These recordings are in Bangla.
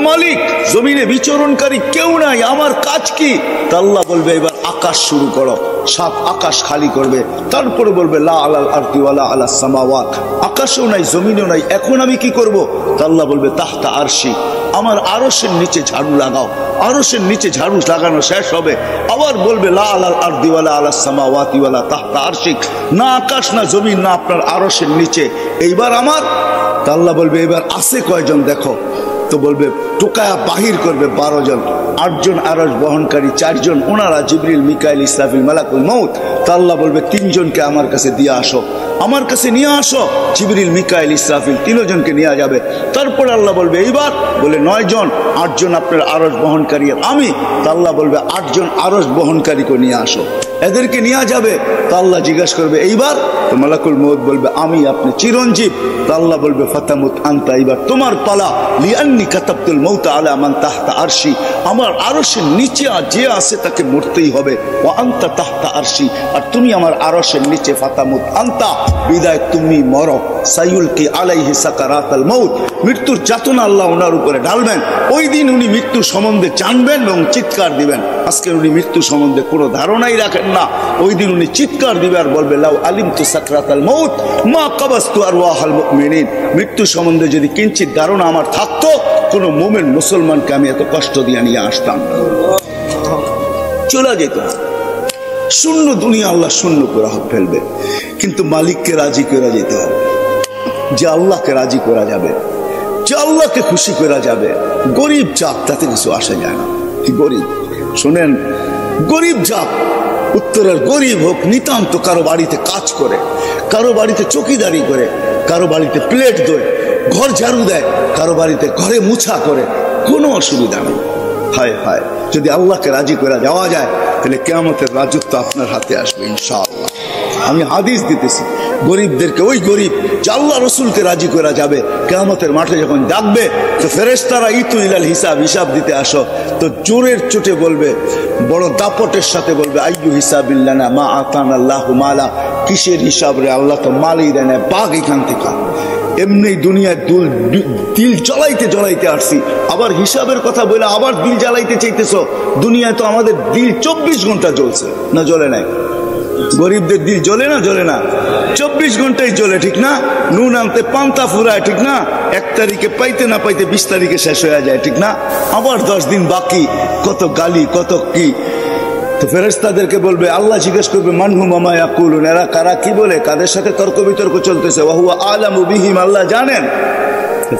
মালিক, জমিনে বিচরণকারী কেউ নাই, আমার কাজ কি? তা আল্লাহ বলবে এবার আকাশ শুরু করো। 7 আকাশ খালি করবে, তারপরে বলবে লা আলাল আরদি ওয়ালা আলাস সামাওয়াত, আকাশেও নাই জমিনেও নাই, এখন আমি কি করব? তা আল্লাহ বলবে তাহতা আরশি, আমার আরশের নিচে ঝাড়ু লাগাও। আরশের নিচে ঝাড়ু লাগানো শেষ হবে, আবার বলবে লা আলাল আরদি ওয়ালা আলাস সামাওয়াতি ওয়ালা তাহতা আরশিক, না আকাশ না জমিন না আপনার আরশের নিচে, এইবার আমার। তা আল্লাহ বলবে এবার আছে কয়জন দেখো। তো বলবে টোকায়া বাহির করবে 12 জন, 8 জন আরশ বহনকারী, 4 জন ওনারা জিবরিল মিকাইল ইসরাফিল মালাকুল মউত। তা আল্লাহ বলবে 3 জনকে আমার কাছে দিয়ে আসো, আমার কাছে নিয়ে আসো। জিবরিল মিকাইল ইসরাফিল 3 জনকে নিয়ে যাবে। তারপর আল্লাহ বলবে এইবার, বলে 9 জন, 8 জন আপনার আরশ বহনকারী আর আমি। তা আল্লাহ বলবে 8 জন আরশ বহনকারীকে নিয়ে আসো, এদেরকে নিয়ে যাবে। তা আল্লাহ জিজ্ঞাসা করবে এইবার? তো মালাকুল মউত বলবে আমি, আপনি চিরঞ্জীব। তা আল্লাহ বলবে ফাতামুত আনতা, এবার তোমার পালা। লিআন্নি কাতাবতুল মাউতা আলা মান তাহতা আরশি, আমার আরশের নিচে যে আছে তাকে মরতেই হবে। ওয়া আনতা তাহতা আরশি, আর তুমি আমার আরশের নিচে। ফাতামুত আনতা, বিদায় তুমি মরো। সাইয়ুলকি আলাইহি সাকারাতাল মাউত, মৃত্যুর যাতনা আল্লাহ ওনার উপরে ঢালবেন। ওই দিন উনি মৃত্যু সম্বন্ধে জানবেন এবং চিৎকার দিবেন। আজকে উনি মৃত্যু সম্বন্ধে কোনো ধারণাই রাখেন না, ওই দিন উনি চিৎকার দিবে আর বলবে লাউ আলিমতু সাকরাতাল মাউত মা কাবাসতু আরওয়াহাল মুমিনিন, মৃত্যু সম্বন্ধে যদি কিঞ্চিত ধারণা আমার থাকতো, কোন মুমিন মুসলমানকে আমি এত কষ্ট দিয়ে নিয়ে আসতাম, চলে যেত। শূন্য দুনিয়া আল্লাহ শূন্য করে ফেলবে, কিন্তু মালিককে রাজি করা যেতে হবে, যে আল্লাহকে রাজি করা যাবে, যে আল্লাহকে খুশি করা যাবে। গরিব জাত, তাতে কিছু আসা যায় না। কি গরিব? শোনেন, গরিব জাত, উত্তরের গরিব হোক, নিতান্ত কারো বাড়িতে কাজ করে, কারো বাড়িতে চকিদারি করে, কারো বাড়িতে প্লেট ধোয়, ঘর ঝাড়ু দেয়, কারো বাড়িতে ঘরে মুছা করে, কোনো অসুবিধা নেই। হায় হায়, যদি আল্লাহকে রাজি করা যাওয়া যায় তাহলে কিয়ামতের রাজত্ব আপনার হাতে আসবে ইনশাআল্লাহ। আমি হাদিস দিতেছি, গরিবদেরকে, ওই গরিব যে আল্লাহ রসুলকে রাজি করা যাবে, কিয়ামতের মাঠে যখন ডাকবে তো ফেরেশতারা ইতু ইলাল হিসাব, হিসাব দিতে আসো। তো জোরের চোটে বলবে, বড় দাপটের সাথে বলবে আইয়ু হিসাবিল্লানা মা আতানাল্লাহু মালা, কিসের হিসাব রে, আল্লাহ তো মালই দেয় না, বাঘ এখান থেকে। এমনি দুনিয়ায় দিল জ্বালাইতে জ্বালাইতে আসছি, আবার হিসাবের কথা বলে আবার দিল জ্বালাইতে চাইতেছ। দুনিয়ায় তো আমাদের দিল 24 ঘন্টা জ্বলছে, না জ্বলে নাই? গরিবদের দিল জ্বলে না, জ্বলে না? 24 ঘন্টাই জ্বলে, ঠিক না? নুন আনতে পান্তা ফুরায়, ঠিক না? 1 তারিখে পাইতে না পাইতে 20 তারিখে শেষ হয়ে যায়, ঠিক না? আবার 10 দিন বাকি, কত গালি, কত কি। তো ফেরেশতাদেরকে বলবে, আল্লাহ জিজ্ঞেস করবে মানহুম মা ইয়াকুলুন, এরা কারা কি বলে, কাদের সাথে তর্ক বিতর্ক চলতেছে। ওয়া হুয়া আলামু বিহিম, আল্লাহ জানেন।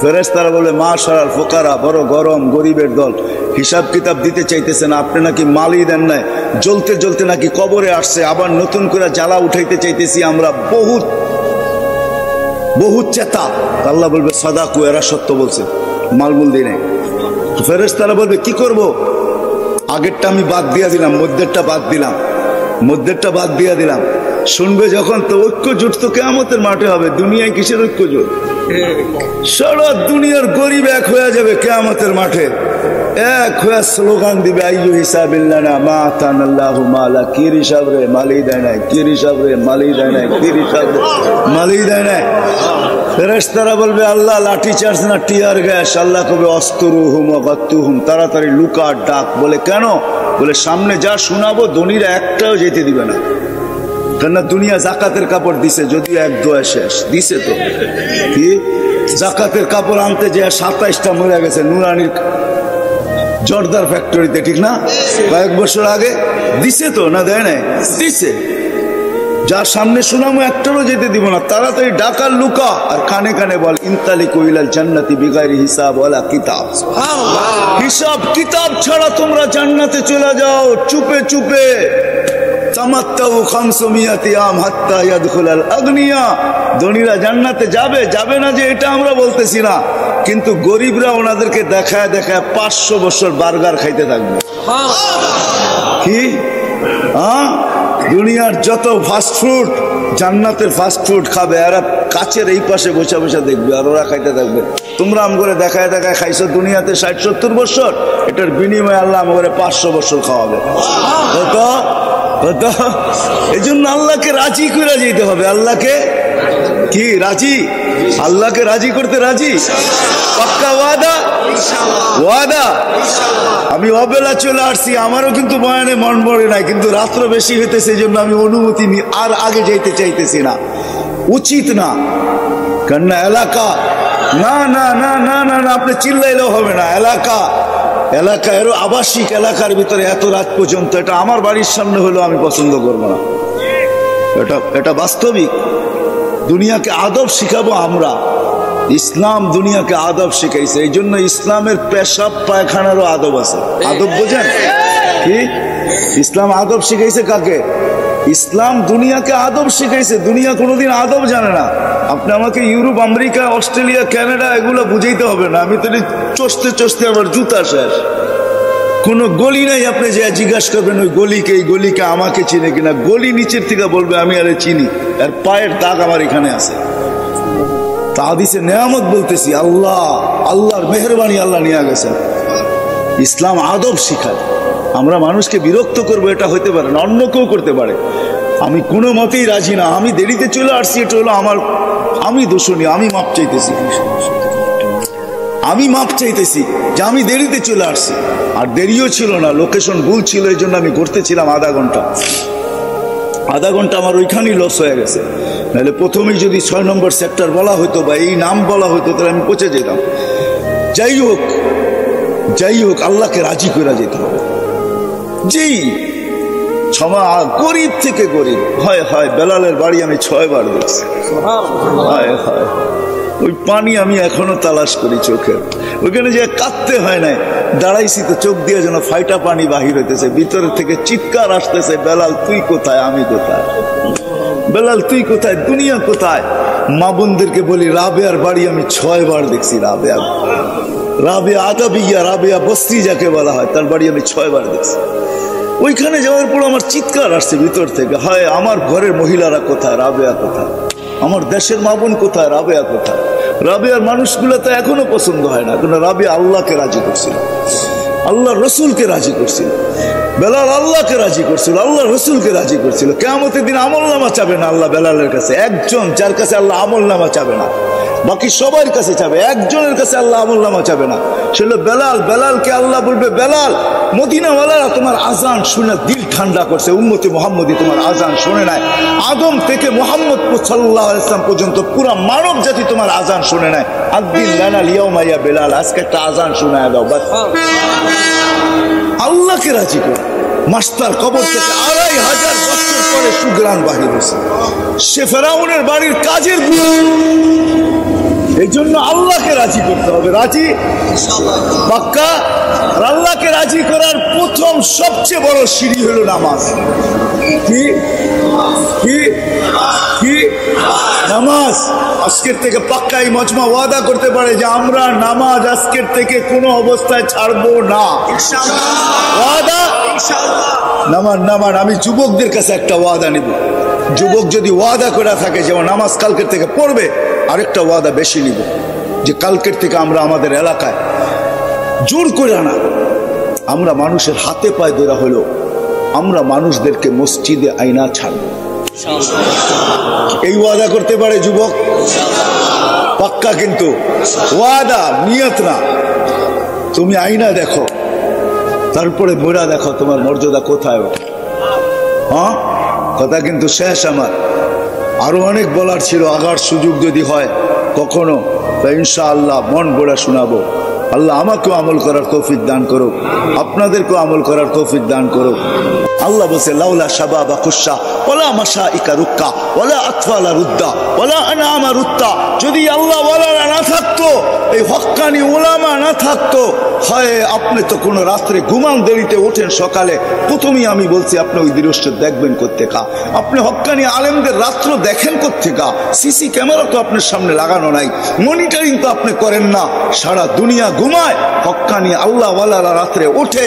ফেরেশতারা বলে মাশাআল ফুকারা, বড় গরম গরিবের দল, হিসাব কিতাব দিতে চাইতেছে না, আপনি নাকি মালই দেন নাই, জ্বলতে জ্বলতে নাকি কবরে আসছে, আবার নতুন করে জ্বালা উঠাইতে চাইতেছি আমরা, বহুত বহুত চেতা। আল্লাহ বলবে সাদাকু, এরা সত্য বলছে, মালমুল দিই নাই। ফেরেশতারা বলবে কি করব? আগেরটা আমি বাদ দিয়া দিলাম, মধ্যেরটা বাদ দিলাম, মধ্যেরটা বাদ দিয়া দিলাম। শুনবে যখন, তো ঐক্য জোট তো কিয়ামতের মাঠে হবে। দুনিয়ায় কিসের ঐক্য জোট? সারা দুনিয়ার গরিব এক হয়ে যাবে কিয়ামতের মাঠে, এক হয়ে স্লোগান দিবে আইয়ু হিসাবিল্লানা মা আতানাল্লাহু মালা, কি হিসাব রে, মালই দেয় নাই, কি হিসাব রে, মালই দেয় নাই, কি হিসাব রে, মালই দেয় নাই। ফেরেশতারা বলবে আল্লাহ লাঠি চার্জ না টিয়ার গ্যাস? আল্লাহ কবে অস্তরুহুম ওয়াগাত্তুহুম, তাড়াতাড়ি লুকা ডাক। বলে কেন? বলে সামনে যা শোনাবো ধনীরা একটাও যেতে দিবে না, কেননা দুনিয়া জাকাতের কাপড় দিছে, যদিও 1 দোয়া শেষ দিছে। তো কি জাকাতের কাপড় আনতে যে 27টা মরে গেছে নুরানির জর্দার ফ্যাক্টরিতে, ঠিক না? কয়েক বছর আগে দিছে তো, না দেয় নাই? দিছে। যার সামনে শোনামো একটারও যেতে দিব না, তাড়াতাড়ি ডাকার লুকা আর কানে কানে বল ইনতালিকু ইলাল জান্নাতি বিগাইরি হিসাব ওয়ালা কিতাব। হিসাব কিতাব ছাড়া তোমরা জান্নাতে চলে যাও চুপে চুপে। তামাত্তাউ 500 আম হাত্তা ইয়াদখুলাল আগনিয়া, ধনীরা জান্নাতে যাবে, যাবে না যে এটা আমরা বলতেছি না, কিন্তু গরিবরা ওনাদেরকে দেখায় দেখায় 500 বছর বার্গার খাইতে থাকবে। কি দুনিয়ার যত ফাস্ট ফুড, জান্নাতের ফাস্ট ফুড খাবে, এরা কাছের এই পাশে বসে বসে দেখবে আর ওরা খাইতে থাকবে। তোমরা আমগরে দেখায় দেখায় খাইছো দুনিয়াতে 60-70 বছর, এটার বিনিময়ে আল্লাহ আমগরে 500 বছর খাওয়াবে। এই জন্য আল্লাহকে রাজি করে যেতে হবে। আল্লাহকে কি রাজি? আল্লাহকে রাজি করতে রাজি? পাক্কা ওয়াদা? ওয়াদা? আমি অবেলা চলে আসছি, আমারও কিন্তু বয়ানে মন পড়ে নাই, কিন্তু রাত্র বেশি হইতে, সেই জন্য আমি অনুমতি আর আগে যাইতে চাইতেছি না, উচিত না। কেননা এলাকা, না না না না না না, আপনি চিল্লাইলেও হবে না। এলাকা এরও আবাসিক এলাকার ভিতরে এত রাত পর্যন্ত, এটা আমার বাড়ির সামনে হলেও আমি পছন্দ করবো না। এটা বাস্তবিক। দুনিয়াকে আদব শিখাবো আমরা। ইসলাম দুনিয়াকে আদব শিখাইছে, এই জন্য ইসলামের পেশাব পায়খানারও আদব আছে। আদব বোঝেন কি? ইসলাম আদব শিখাইছে কাকে? ইসলাম দুনিয়াকে আদব শিখাইছে। দুনিয়া কোনোদিন আদব জানে না। আপনি আমাকে ইউরোপ, আমেরিকা, অস্ট্রেলিয়া, কানাডা এগুলো বুঝাইতে হবে না। আমি তো চষতে চষতে আমার জুতা শেষ। কোনো গলি নাই, আপনি যে জিজ্ঞাসা করবেন ওই গলিকে, এই গলিকে আমাকে চিনে কিনা। গলি নিচের থেকে বলবে আমি আরে চিনি, আর পায়ের দাগ আমার এখানে আছে। তা হাদিসে নেয়ামত বলতেছি, আল্লাহর মেহরবানি, আল্লাহ নিয়ে গেছেন। ইসলাম আদব শিখায়। আমরা মানুষকে বিরক্ত করবো এটা হইতে পারে না, অন্য কেউ করতে পারে। আমি কোনো মতেই রাজি না। আমি দেরিতে চলে আসছি, এটা হলো আমি দোষণীয়, আমি মাপ চাইতেছি। আমি মাপ চাইতেছি যে আমি দেরিতে চলে আসছি। আর দেরিও ছিল না, লোকেশন ভুল ছিল, এই জন্য আমি ঘুরতেছিলাম আধা ঘন্টা আমার ওইখানেই লস হয়ে গেছে। নাহলে প্রথমেই যদি 6 নম্বর সেক্টর বলা হতো বা এই নাম বলা হতো, তাহলে আমি পৌঁছে যেতাম। যাই হোক আল্লাহকে রাজি করে যেতে হবে। যেই ক্ষমা, গরিব থেকে গরিব, হয় বেলালের বাড়ি আমি 6 বার দেখছি। ওই পানি আমি এখনো তালাশ করি চোখের, ওইখানে যে কাঁদতে হয় নাই, দাঁড়াইছি তো চোখ দিয়ে যেন ফাইটা পানি বাহির হইতেছে, ভিতরে থেকে চিৎকার আসতেছে, বেলাল তুই কোথায়, আমি কোথায়, বেলাল তুই কোথায়, দুনিয়া কোথায়। মা বোনদেরকে বলি রাবেয়ার বাড়ি আমি 6 বার দেখছি। রাবেয়া আদাবিয়া, রাবেয়া বস্তি যাকে বলা হয়, তার বাড়ি আমি 6 বার দেখছি। ওইখানে যাওয়ার পর আমার চিৎকার আসছে ভিতর থেকে, হয় আমার ঘরের মহিলারা কোথায়, রাবেয়া কোথায়, আমার দেশের মা বোন কোথায়, রাবেয়া কোথায়। রাবেয়ার মানুষগুলো তো এখনো পছন্দ হয় না, কারণ রাবেয়া আল্লাহকে রাজি করছিল, আল্লাহ রসুলকে রাজি করছিল। বেলাল আল্লাহকে রাজি করছিল, আল্লাহ রসুলকে রাজি করছিল। কিয়ামতের দিন আমল নামা চাবে না আল্লাহ বেলালের কাছে। একজন যার কাছে আল্লাহ আমল নামা চাবে না, বাকি সবার কাছে চাবে। একজনের কাছে আল্লাহ আমল নামা চাবে না, সে হলো বেলাল। বেলালকে আল্লাহ বলবে, বেলাল মদিনাওয়ালারা তোমার আজান শুনে দিল ঠান্ডা করছে, উম্মতে মুহাম্মদী তোমার আজান শুনে নাই। আদম থেকে মুহাম্মদ সাল্লাল্লাহু আলাইহি ওয়াসাল্লাম পর্যন্ত পুরা মানব জাতি তোমার আজান শুনে নাই। আদ্দিন লানা লিয়াউমা ইয়া বেলাল, আজকে একটা আজান শোনায় দাও বাস। আল্লাহকে রাজি করে মাস্টার কবর থেকে 2500 বছর পরে সুগ্রাণ বাহির হয়েছে। সে ফেরাউনের বাড়ির কাজের বুয়া। এই জন্য আল্লাহকে রাজি করতে হবে। রাজি পাক্কা? আর আল্লাহকে রাজি করার প্রথম সবচেয়ে বড় সিঁড়ি হলো নামাজ। কি কি কি? নামাজ। আজকের থেকে পাক্কা এই মজমা ওয়াদা করতে পারে যে আমরা নামাজ আজকের থেকে কোনো অবস্থায় ছাড়বো না। ওয়াদা? নামান। আমি যুবকদের কাছে একটা ওয়াদা নিব। যুবক যদি ওয়াদা করে থাকে যে নামাজ কালকের থেকে পড়বে, আরেকটা ওয়াদা বেশি নিব যে কালকের থেকে আমরা আমাদের এলাকায় জোর করে না, আমরা মানুষের হাতে পায়ে ধরা হলো আমরা মানুষদেরকে মসজিদে আইনা ছাড়ব। এই ওয়াদা করতে পারে যুবক? পাক্কা কিন্তু ওয়াদা, নিয়ত না। তুমি আইনা দেখো, তারপরে মোড়া দেখো তোমার মর্যাদা কোথায় ওঠে। হ্যাঁ, কথা কিন্তু শেষ আমার। আরো অনেক বলার ছিল, আগার সুযোগ যদি হয় কখনো, তা ইনশাআল্লাহ মন গড়া শোনাবো। আল্লাহ আমাকেও আমল করার তৌফিক দান করুক, আপনাদেরকেও আমল করার তৌফিক দান করুক। আল্লাহ বলছে লাউলা শাবাবা খুশা ওয়ালা মাশাইকা রুক্কা ওয়ালা আতফালা রুদ্দা ওয়ালা আনামা রুত্তা, যদি আল্লাহ ওয়ালারা না থাকতো, এই হক্কানি ওলামা না থাকতো, হয় আপনি তো কোনো রাত্রে ঘুমান দেরিতে ওঠেন, সকালে প্রথমেই আমি বলছি আপনি ওই দৃশ্য দেখবেন কোত্থেকা? আপনি হক্কানি আলেমদের রাত্র দেখেন কোত্থেকা? সিসি ক্যামেরা তো আপনার সামনে লাগানো নাই, মনিটরিং তো আপনি করেন না। সারা দুনিয়া ঘুমায়, হক্কানি আল্লাহ ওয়ালারা রাত্রে ওঠে,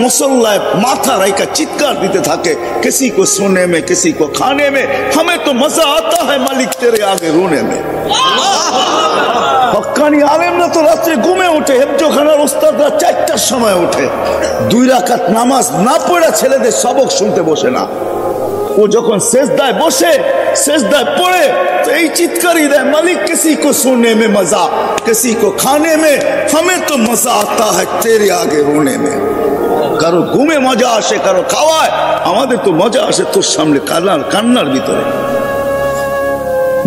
মুসল্লায় মাথা রাইকা চিৎকার দিতে থাকে, किसी को सोने में किसी को खाने में, हमें तो मजा आता है मालिक तेरे आगे रोने में। হক্কানি আলেমরা তো রাত্রে ঘুমে ওঠে, হেফজোখানার ওস্তাদরা 4টার সময় ওঠে, 2 রাকাত নামাজ না পড়া ছেলেদের সবক শুনতে বসে না। ও যখন সেজদায় বসে সেজদায় পড়ে তো এই চিৎকারই দেয়, মালিক किसी को सोने में मजा, किसी को खाने में, हमें तो मजा आता है तेरे आगे रोने में। কারো ঘুমে মজা আসে, কারো খাওয়ায়, আমাদের তো মজা আসে তোর সামনে কান্নার ভিতরে।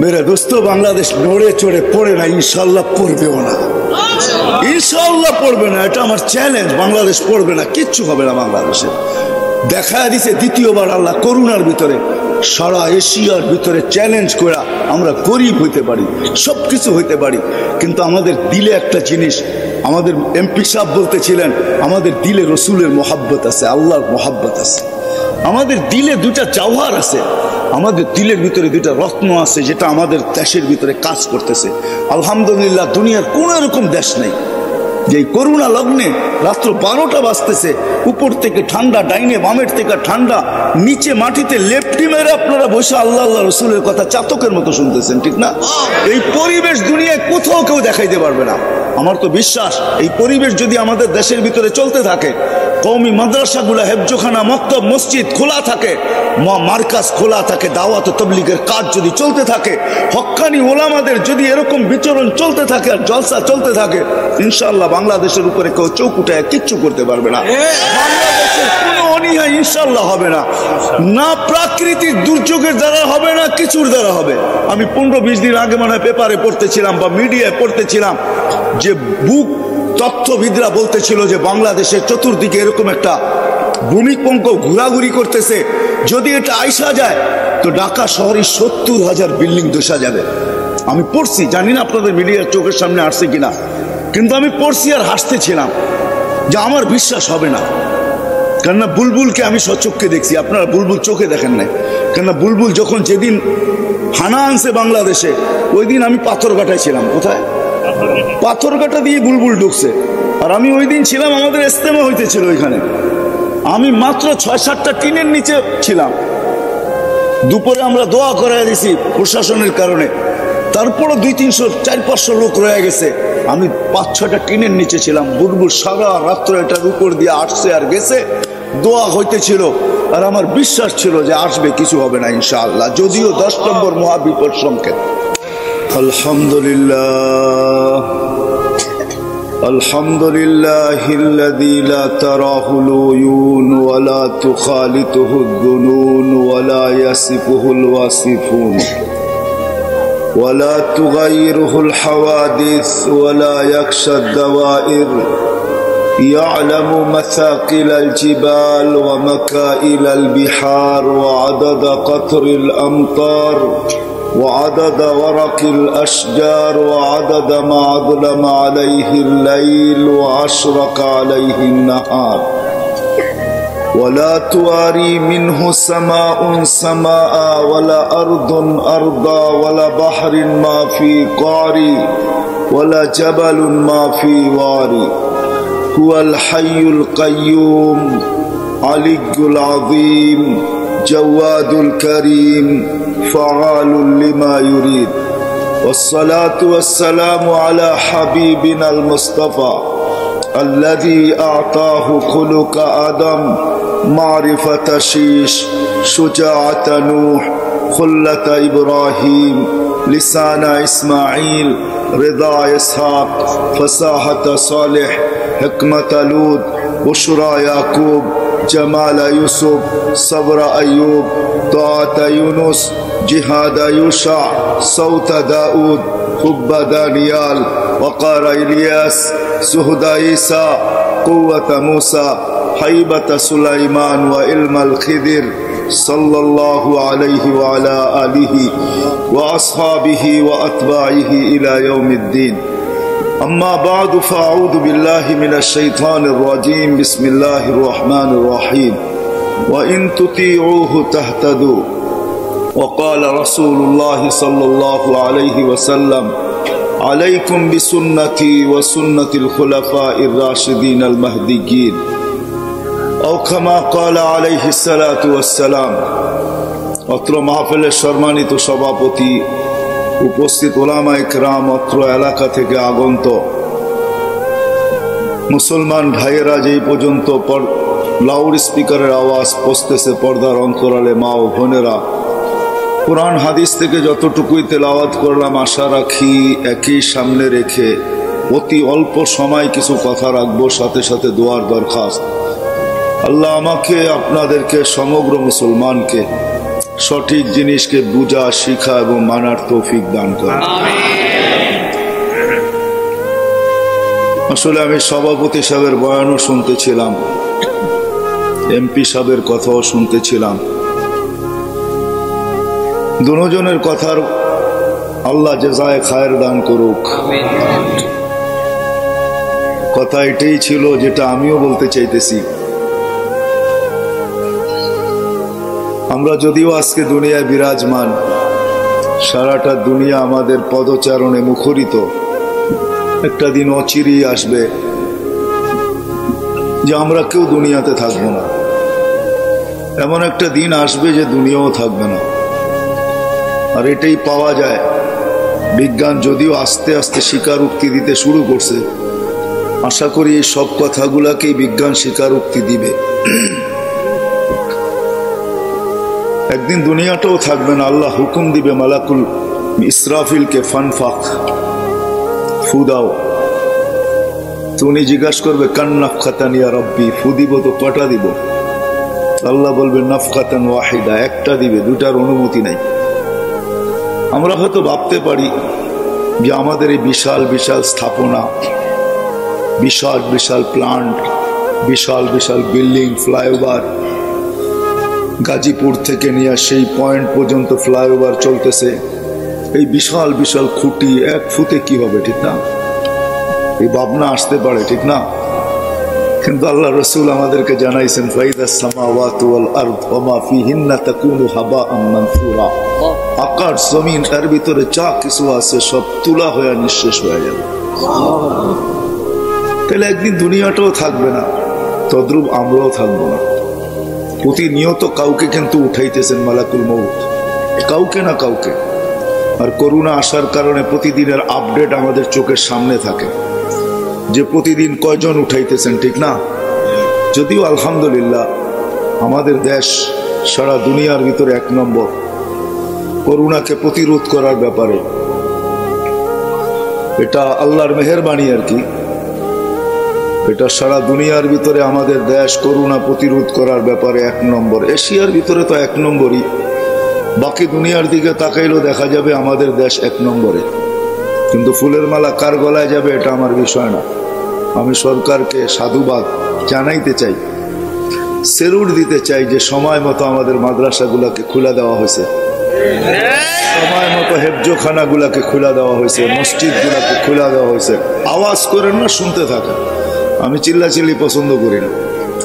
মেরে দোস্ত, বাংলাদেশ নড়ে চড়ে পড়ে না, ইনশাল্লাহ পড়বেও না, ইনশাল্লাহ পড়বে না, এটা আমার চ্যালেঞ্জ। বাংলাদেশ পড়বে না, কিচ্ছু হবে না বাংলাদেশে। দেখা দিছে দ্বিতীয়বার আল্লাহ করোনার ভিতরে সারা এশিয়ার ভিতরে চ্যালেঞ্জ করে আমরা গরিব হইতে পারি, সবকিছু হইতে পারি, কিন্তু আমাদের দিলে একটা জিনিস, আমাদের এমপি সাহেব বলতেছিলেন আমাদের দিলে রসুলের মোহাব্বত আছে, আল্লাহর মোহাব্বত আছে। আমাদের দিলে দুইটা জওহার আছে, আমাদের দিলের ভিতরে দুইটা রত্ন আছে, যেটা আমাদের দেশের ভিতরে কাজ করতেছে। আলহামদুলিল্লাহ, দুনিয়ার কোন এরকম দেশ নেই যে করোনা লগ্নে রাত্র 12টা বাজতেছে, উপর থেকে ঠান্ডা, ডাইনে বামের থেকে ঠান্ডা, নিচে মাটিতে লেপটি মেরে আপনারা বসে আল্লাহ আল্লাহ রসুলের কথা চাতকের মতো শুনতেছেন, ঠিক না? এই পরিবেশ দুনিয়ায় কোথাও কেউ দেখাইতে পারবে না। আমার তো বিশ্বাস এই পরিবেশ যদি আমাদের দেশের ভিতরে চলতে থাকে, কওমি মাদ্রাসাগুলা, হেফজোখানা, মক্তব, মসজিদ খোলা থাকে, মার্কাজ খোলা থাকে, দাওয়াত ও তাবলীগের কাজ যদি চলতে থাকে, হক্কানি ওলামাদের যদি এরকম বিচরণ চলতে থাকে আর জলসা চলতে থাকে, ইনশাআল্লাহ বাংলাদেশের উপরে কেউ চোখ উঠায় কিচ্ছু করতে পারবে না। বাংলাদেশের কোনো অনীহা ইনশাআল্লাহ হবে না, না প্রাকৃতিক দুর্যোগের দ্বারা হবে, না কিছুর দ্বারা হবে। আমি 15-20 দিন আগে মনে হয় পেপারে পড়তেছিলাম বা মিডিয়ায় পড়তেছিলাম যে তথ্যবিদরা বলতেছিল যে বাংলাদেশের চতুর্দিকে এরকম একটা ভূমিকম্প ঘোরাঘুরি করতেছে, যদি এটা আইসা যায় তো ঢাকা শহরে 70,000 বিল্ডিং ধসা যাবে। আমি পড়ছি, জানি না আপনাদের মিডিয়ার চোখের সামনে আসছে কিনা, কিন্তু আমি পড়ছি আর হাসতেছিলাম যে আমার বিশ্বাস হবে না। কেননা বুলবুলকে আমি সচক্ষে দেখছি, আপনারা বুলবুল চোখে দেখেন নাই। কেননা বুলবুল যখন যেদিন হানা আনছে বাংলাদেশে, ওই দিন আমি পাথরঘাটায় ছিলাম। কোথায়? পাথরঘাটা দিয়ে বুলবুল ঢুকছে, আর আমি ওই দিন ছিলাম, আমাদের ইস্তেমা হইতেছিল ওইখানে। আমি মাত্র 6-7টা টিনের নিচে ছিলাম। দুপুরে আমরা দোয়া করাই দিছি প্রশাসনের কারণে, তারপরও 200-300-400-500 লোক রয়ে গেছে। আমি 5-6টা টিনের নিচে ছিলাম। বুলবুল সারা রাত্র এটার উপর দিয়ে আসছে আর গেছে, দোয়া হইতেছিল, আর আমার বিশ্বাস ছিল যে আসবে, কিছু হবে না ইনশাআল্লাহ, যদিও 10 নম্বর মহাবিপদ সংকেত। আলহামদুলিল্লাহ, আলহামদুলিল্লাহিল্লাযী লা তারাহুল উয়ুন ওয়া লা তুখালিতুহুদ দুনুন ওয়া লা ইয়াসিফুহুল ওয়াসিফুন ওয়া লা তুগায়্যিরুহুল হাওয়াদিস ওয়া লা ইয়াখশাদ দাওয়াইর يعلم مثاقل الجبال ومكائل البحار وعدد قطر الأمطار وعدد ورق الأشجار وعدد ما أظلم عليه الليل وأشرق عليه النهار ولا تواري منه سماء سماء ولا أرض أرضا ولا بحر ما في قعري ولا جبل ما في واري هو الحي القيوم علي العظيم جواد الكريم فعال لما يريد والصلاة والسلام على حبيبنا المصطفى الذي أعطاه خلق آدم معرفة شيش شجاعة نوح خلة إبراهيم لسان إسماعيل رضا إسحاق فصاحة صالح حكمة لوط بشرى يعقوب جمال يوسف صبر أيوب طاعة يونس جهاد يوشع صوت داود حب دانيال وقار إلياس زهد عيسى قوة موسى هيبة سليمان وعلم الخضر صلى الله عليه وعلى آله وأصحابه وأتباعه إلى يوم الدين أما بعد فأعوذ بالله من الشيطان الرجيم بسم الله الرحمن الرحيم وإن تطيعوه تهتدوا وقال رسول الله صلى الله عليه وسلم عليكم بسنتي وسنة الخلفاء الراشدين المهديين أو كما قال عليه الصلاة والسلام অত্র মাহফিলের সম্মানিত সভাপতি, উপস্থিত ওলামা ইকরাম, অত্র এলাকা থেকে আগন্ত মুসলমান ভাইয়েরা যেই পর্যন্ত লাউড স্পিকারের আওয়াজ পৌঁছতেছে পর্দার অন্তরালে মা ও বোনেরা। কোরআন হাদিস থেকে যতটুকুই তেলাওয়াত করলাম, আশা রাখি একই সামনে রেখে অতি অল্প সময় কিছু কথা রাখবো, সাথে সাথে দোয়ার দরখাস্ত। আল্লাহ আমাকে আপনাদেরকে সমগ্র মুসলমানকে সঠিক জিনিসকে বুঝা, শিখা এবং মানার তৌফিক দান করেন। আসলে আমি সভাপতি সাহেবের বয়ানও শুনতেছিলাম, এমপি সাহেবের কথাও শুনতেছিলাম। দুজনের কথার আল্লাহ জাযায়ে খায়ের দান করুক। কথা এটাই ছিল যেটা আমিও বলতে চাইতেছি। আমরা যদিও আজকে দুনিয়ায় বিরাজমান, সারাটা দুনিয়া আমাদের পদচারণে মুখরিত, একটা দিন অচিরেই আসবে যে আমরা কেউ দুনিয়াতে থাকবো না। এমন একটা দিন আসবে যে দুনিয়াও থাকবে না। আর এটাই পাওয়া যায়। বিজ্ঞান যদিও আস্তে আস্তে স্বীকারোক্তি দিতে শুরু করছে, আশা করি এই সব কথাগুলাকেই বিজ্ঞান স্বীকারোক্তি দিবে। একদিন দুনিয়াটাও থাকবে না। আল্লাহ হুকুম দিবে মালাকুল ইসরাফিলকে, ফানফাক, ফু দাও। তো উনি জিজ্ঞাসা করবে কান নাফখাতান ইয়া রব্বি, ফু দিব তো কটা দিব? আল্লাহ বলবে নাফখাতান ওয়াহিদা, একটা দিবে, দুটার অনুমতি নাই। আমরা হয়তো ভাবতে পারি যে আমাদের এই বিশাল বিশাল স্থাপনা, বিশাল বিশাল প্লান্ট, বিশাল বিশাল বিল্ডিং, ফ্লাইওভার, গাজীপুর থেকে নিয়ে সেই পয়েন্ট পর্যন্ত ফ্লাইওভার চলতেছে, এই বিশাল বিশাল খুঁটি, এক ফুটে কি হবে, ঠিক না? এই ভাবনা আসতে পারে, ঠিক না? কিন্তু আল্লাহ রসুল আমাদেরকে জানাইছেন ফাইদাস সামাওয়াতু ওয়াল আরদ ওয়া মা ফিহিন্না তাকুনু হাবাআন মানসুরা। আকাশ জমিন এর ভিতরে যা কিছু আছে সব তুলা হয়ে নিঃশেষ হয়ে যাবে। তাহলে একদিন দুনিয়াটাও থাকবে না, তদ্রূপ আমরাও থাকবো না। প্রতিনিয়ত কাউকে কিন্তু উঠাইতেছেন মালাকুল মউত, কাউকে না কাউকে। আর করোনা আসার কারণে প্রতিদিনের আপডেট আমাদের চোখের সামনে থাকে যে প্রতিদিন কয়জন উঠাইতেছেন, ঠিক না? যদিও আলহামদুলিল্লাহ আমাদের দেশ সারা দুনিয়ার ভিতরে 1 নম্বর করোনাকে প্রতিরোধ করার ব্যাপারে। এটা আল্লাহর মেহেরবানি আর কি। এটা সারা দুনিয়ার ভিতরে আমাদের দেশ করোনা প্রতিরোধ করার ব্যাপারে 1 নম্বর। এশিয়ার ভিতরে তো 1 নম্বরই, বাকি দুনিয়ার দিকে তাকাইলেও দেখা যাবে আমাদের দেশ 1 নম্বরে। কিন্তু ফুলের মালা কার গলায় যাবে এটা আমার বিষয় না। আমি সরকারকে সাধুবাদ জানাইতে চাই, সেলুট দিতে চাই যে সময় মতো আমাদের মাদ্রাসাগুলোকে খুলে দেওয়া হয়েছে, সময় মতো হেফজোখানাগুলোকে খুলে দেওয়া হয়েছে, মসজিদগুলোকে খুলে দেওয়া হয়েছে। আওয়াজ করেন না, শুনতে থাকেন। আমি চিল্লাচিল্লি পছন্দ করি না,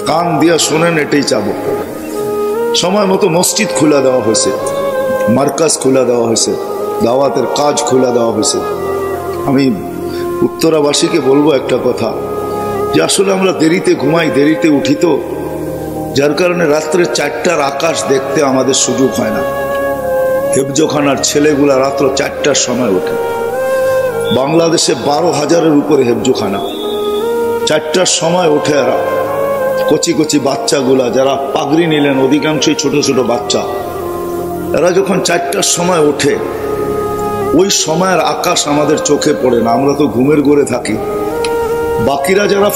কান দিয়া শোনেন, এটাই চাবো। সময় মতো মসজিদ খুলে দেওয়া হয়েছে, মার্কাজ খুলে দেওয়া হয়েছে, দাওয়াতের কাজ খুলে দেওয়া হয়েছে। আমি উত্তরাবাসীকে বলবো একটা কথা, যে আসলে আমরা দেরিতে ঘুমাই, দেরিতে উঠি, তো যার কারণে রাত্রে 4টার আকাশ দেখতে আমাদের সুযোগ হয় না। হেফজোখানার ছেলেগুলা রাত্র 4টার সময় ওঠে। বাংলাদেশে 12,000-এর উপরে হেফজোখানা। 4টার সময় ওঠে এরা, কচি কচি বাচ্চাগুলা যারা পাগড়ি নিলেন, অধিকাংশই ছোট ছোট বাচ্চা। এরা যখন 4টার সময় ওঠে, ওই সময়ের আকাশ আমাদের চোখে পড়ে না, আমরা তো ঘুমের ঘরে থাকি। বাকিরা যারা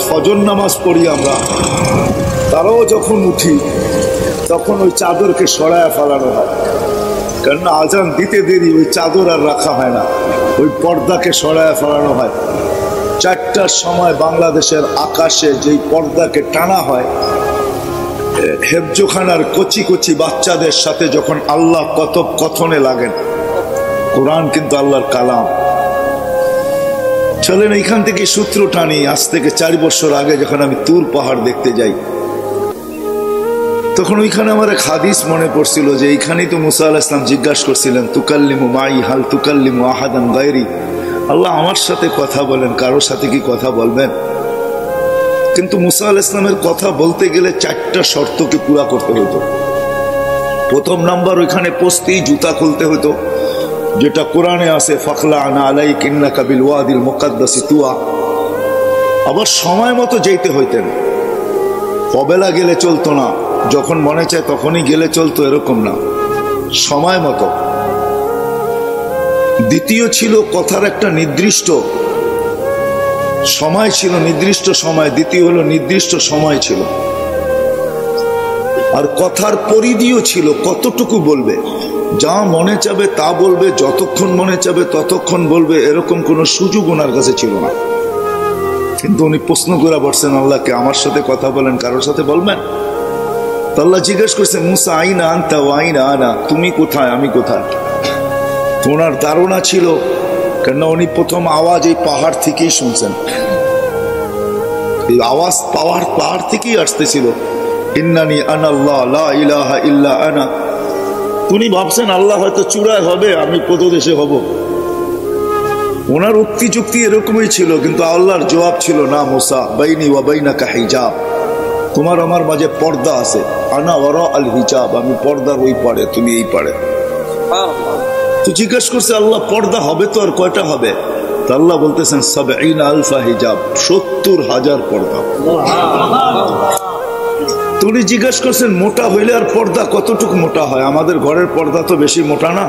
ফজর নামাজ পড়ি আমরা, তারাও যখন উঠি তখন ওই চাদরকে সরায়া ফেলানো হয়, কেননা আজান দিতে দেরি, ওই চাদর আর রাখা হয় না, ওই পর্দাকে সরায়া ফেলানো হয়। 4টার সময় বাংলাদেশের আকাশে যেই পর্দাকে টানা হয়, হেফজোখানার কচি কচি বাচ্চাদের সাথে যখন আল্লাহ কথনে লাগেন। কোরআন কিন্তু আল্লাহর কালাম। চলেন এইখান থেকে সূত্র টানি। আজ থেকে 4 বছর আগে যখন আমি তুর পাহাড় দেখতে যাই, তখন ওইখানে আমার এক হাদিস মনে পড়ছিল যে এইখানেই তো মুসা আলাইহিস সালাম জিজ্ঞাসা করছিলেন তুকাল্লিমু মাই হাল তুকাল্লিমু আহাদান গায়রি, আল্লাহ আমার সাথে কথা বলেন, কারোর সাথে কি কথা বলবেন? কিন্তু মুসা আলাইহিস সালামের কথা বলতে গেলে 4টা শর্তকে পুরা করতে হতো। প্রথম নাম্বার, ওইখানে পৌঁছতেই জুতা খুলতে হতো, যেটা কোরআনে আছে ফাখলা আনা আলাইক ইন্নাকা বিল ওয়াদিল মুকাদ্দাসি তুয়া। আবার সময় মতো যেতে হইতেন। অবেলা গেলে চলতো না, যখন মনে চায় তখনই গেলে চলতো, এরকম না, সময় মতো। দ্বিতীয় ছিল কথার একটা নির্দিষ্ট সময় ছিল, নির্দিষ্ট সময়। দ্বিতীয় হলো নির্দিষ্ট সময় ছিল। আর কথার পরিধিও ছিল, কতটুকু বলবে, যা মনে চাবে তা বলবে, যতক্ষণ মনে চাবে ততক্ষণ বলবে, এরকম কোনো সুযোগ ওনার কাছে ছিল না। কিন্তু উনি প্রশ্ন করে বসছেন আল্লাহকে, আমার সাথে কথা বলেন, কারোর সাথে বলবেন? তো আল্লাহ জিজ্ঞেস করছে, মুসা আইনা আনতা ওয়া আইনা আনা, তুমি কোথায়, আমি কোথায়? তো ওনার ধারণা ছিল, কেননা উনি প্রথম আওয়াজ এই পাহাড় থেকেই শুনছেন, এই আওয়াজ পাহাড় থেকেই আসতেছিল, ইন্নানি আনাল্লাহ লা ইলাহা ইল্লা আনা। উনি ভাবছেন আল্লাহ হয়তো চূড়ায় হবে, আমি পদদেশে হব। ওনার উক্তি যুক্তি এরকমই ছিল, কিন্তু আল্লাহর জবাব ছিল, না মুসা, বাইনি ওয়া বাইনাকা হিজাব, তোমার আমার মাঝে পর্দা আছে, আনা ওয়ারা আল হিজাব, আমি পর্দার ওই পারে, তুমি এই পারে। তো জিজ্ঞেস করছে আল্লাহ, পর্দা হবে তো আর কয়টা হবে? তো আল্লাহ বলতেছেন ৭০ আলফা হিজাব, ৭০,০০০ পর্দা। উনি জিজ্ঞেস করছেন, মোটা হইলে আর পর্দা কতটুকু মোটা হয়? আমাদের ঘরের পর্দা তো বেশি মোটা না,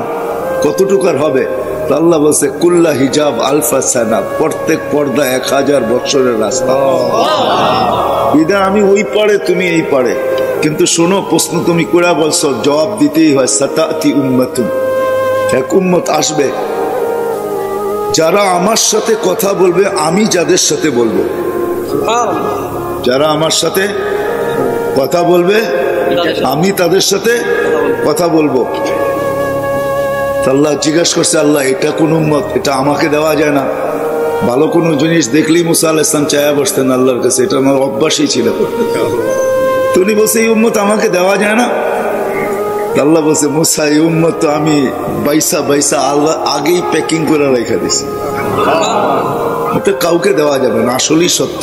কতটুকু আর হবে? তো আল্লাহ বলছে, কুল্লা হিজাব আলফা সানা, প্রত্যেক পর্দা ১০০০ বছরের রাস্তা। বিদা আমি ওই পারে, তুমি এই পারে। কিন্তু শোনো, প্রশ্ন তুমি করে বলছো, জবাব দিতেই হয়। সাতাতি উম্মাতুন, এক উম্মত আসবে যারা আমার সাথে কথা বলবে, আমি যাদের সাথে বলবো। যারা আমার সাথে কথা বলবে, আমি তাদের সাথে কথা বলবো। আল্লাহ জিজ্ঞাসা করছে, আল্লাহ এটা কোন উম্মত? এটা আমাকে দেওয়া যায় না। ভালো কোনো জিনিস দেখলেই মুসা আলাইহিস সালাম চায়া বসতেন আল্লাহর কাছে, এটা আমার অভ্যাসই ছিল। তো উনি বলছে, এই উম্মত আমাকে দেওয়া যায় না? আল্লাহ বলছে, মুসা এই উম্মত তো আমি বাইসা আল্লাহ আগেই প্যাকিং করে রেখে দিছি, এটা কাউকে দেওয়া যাবে না। আসলেই সত্য,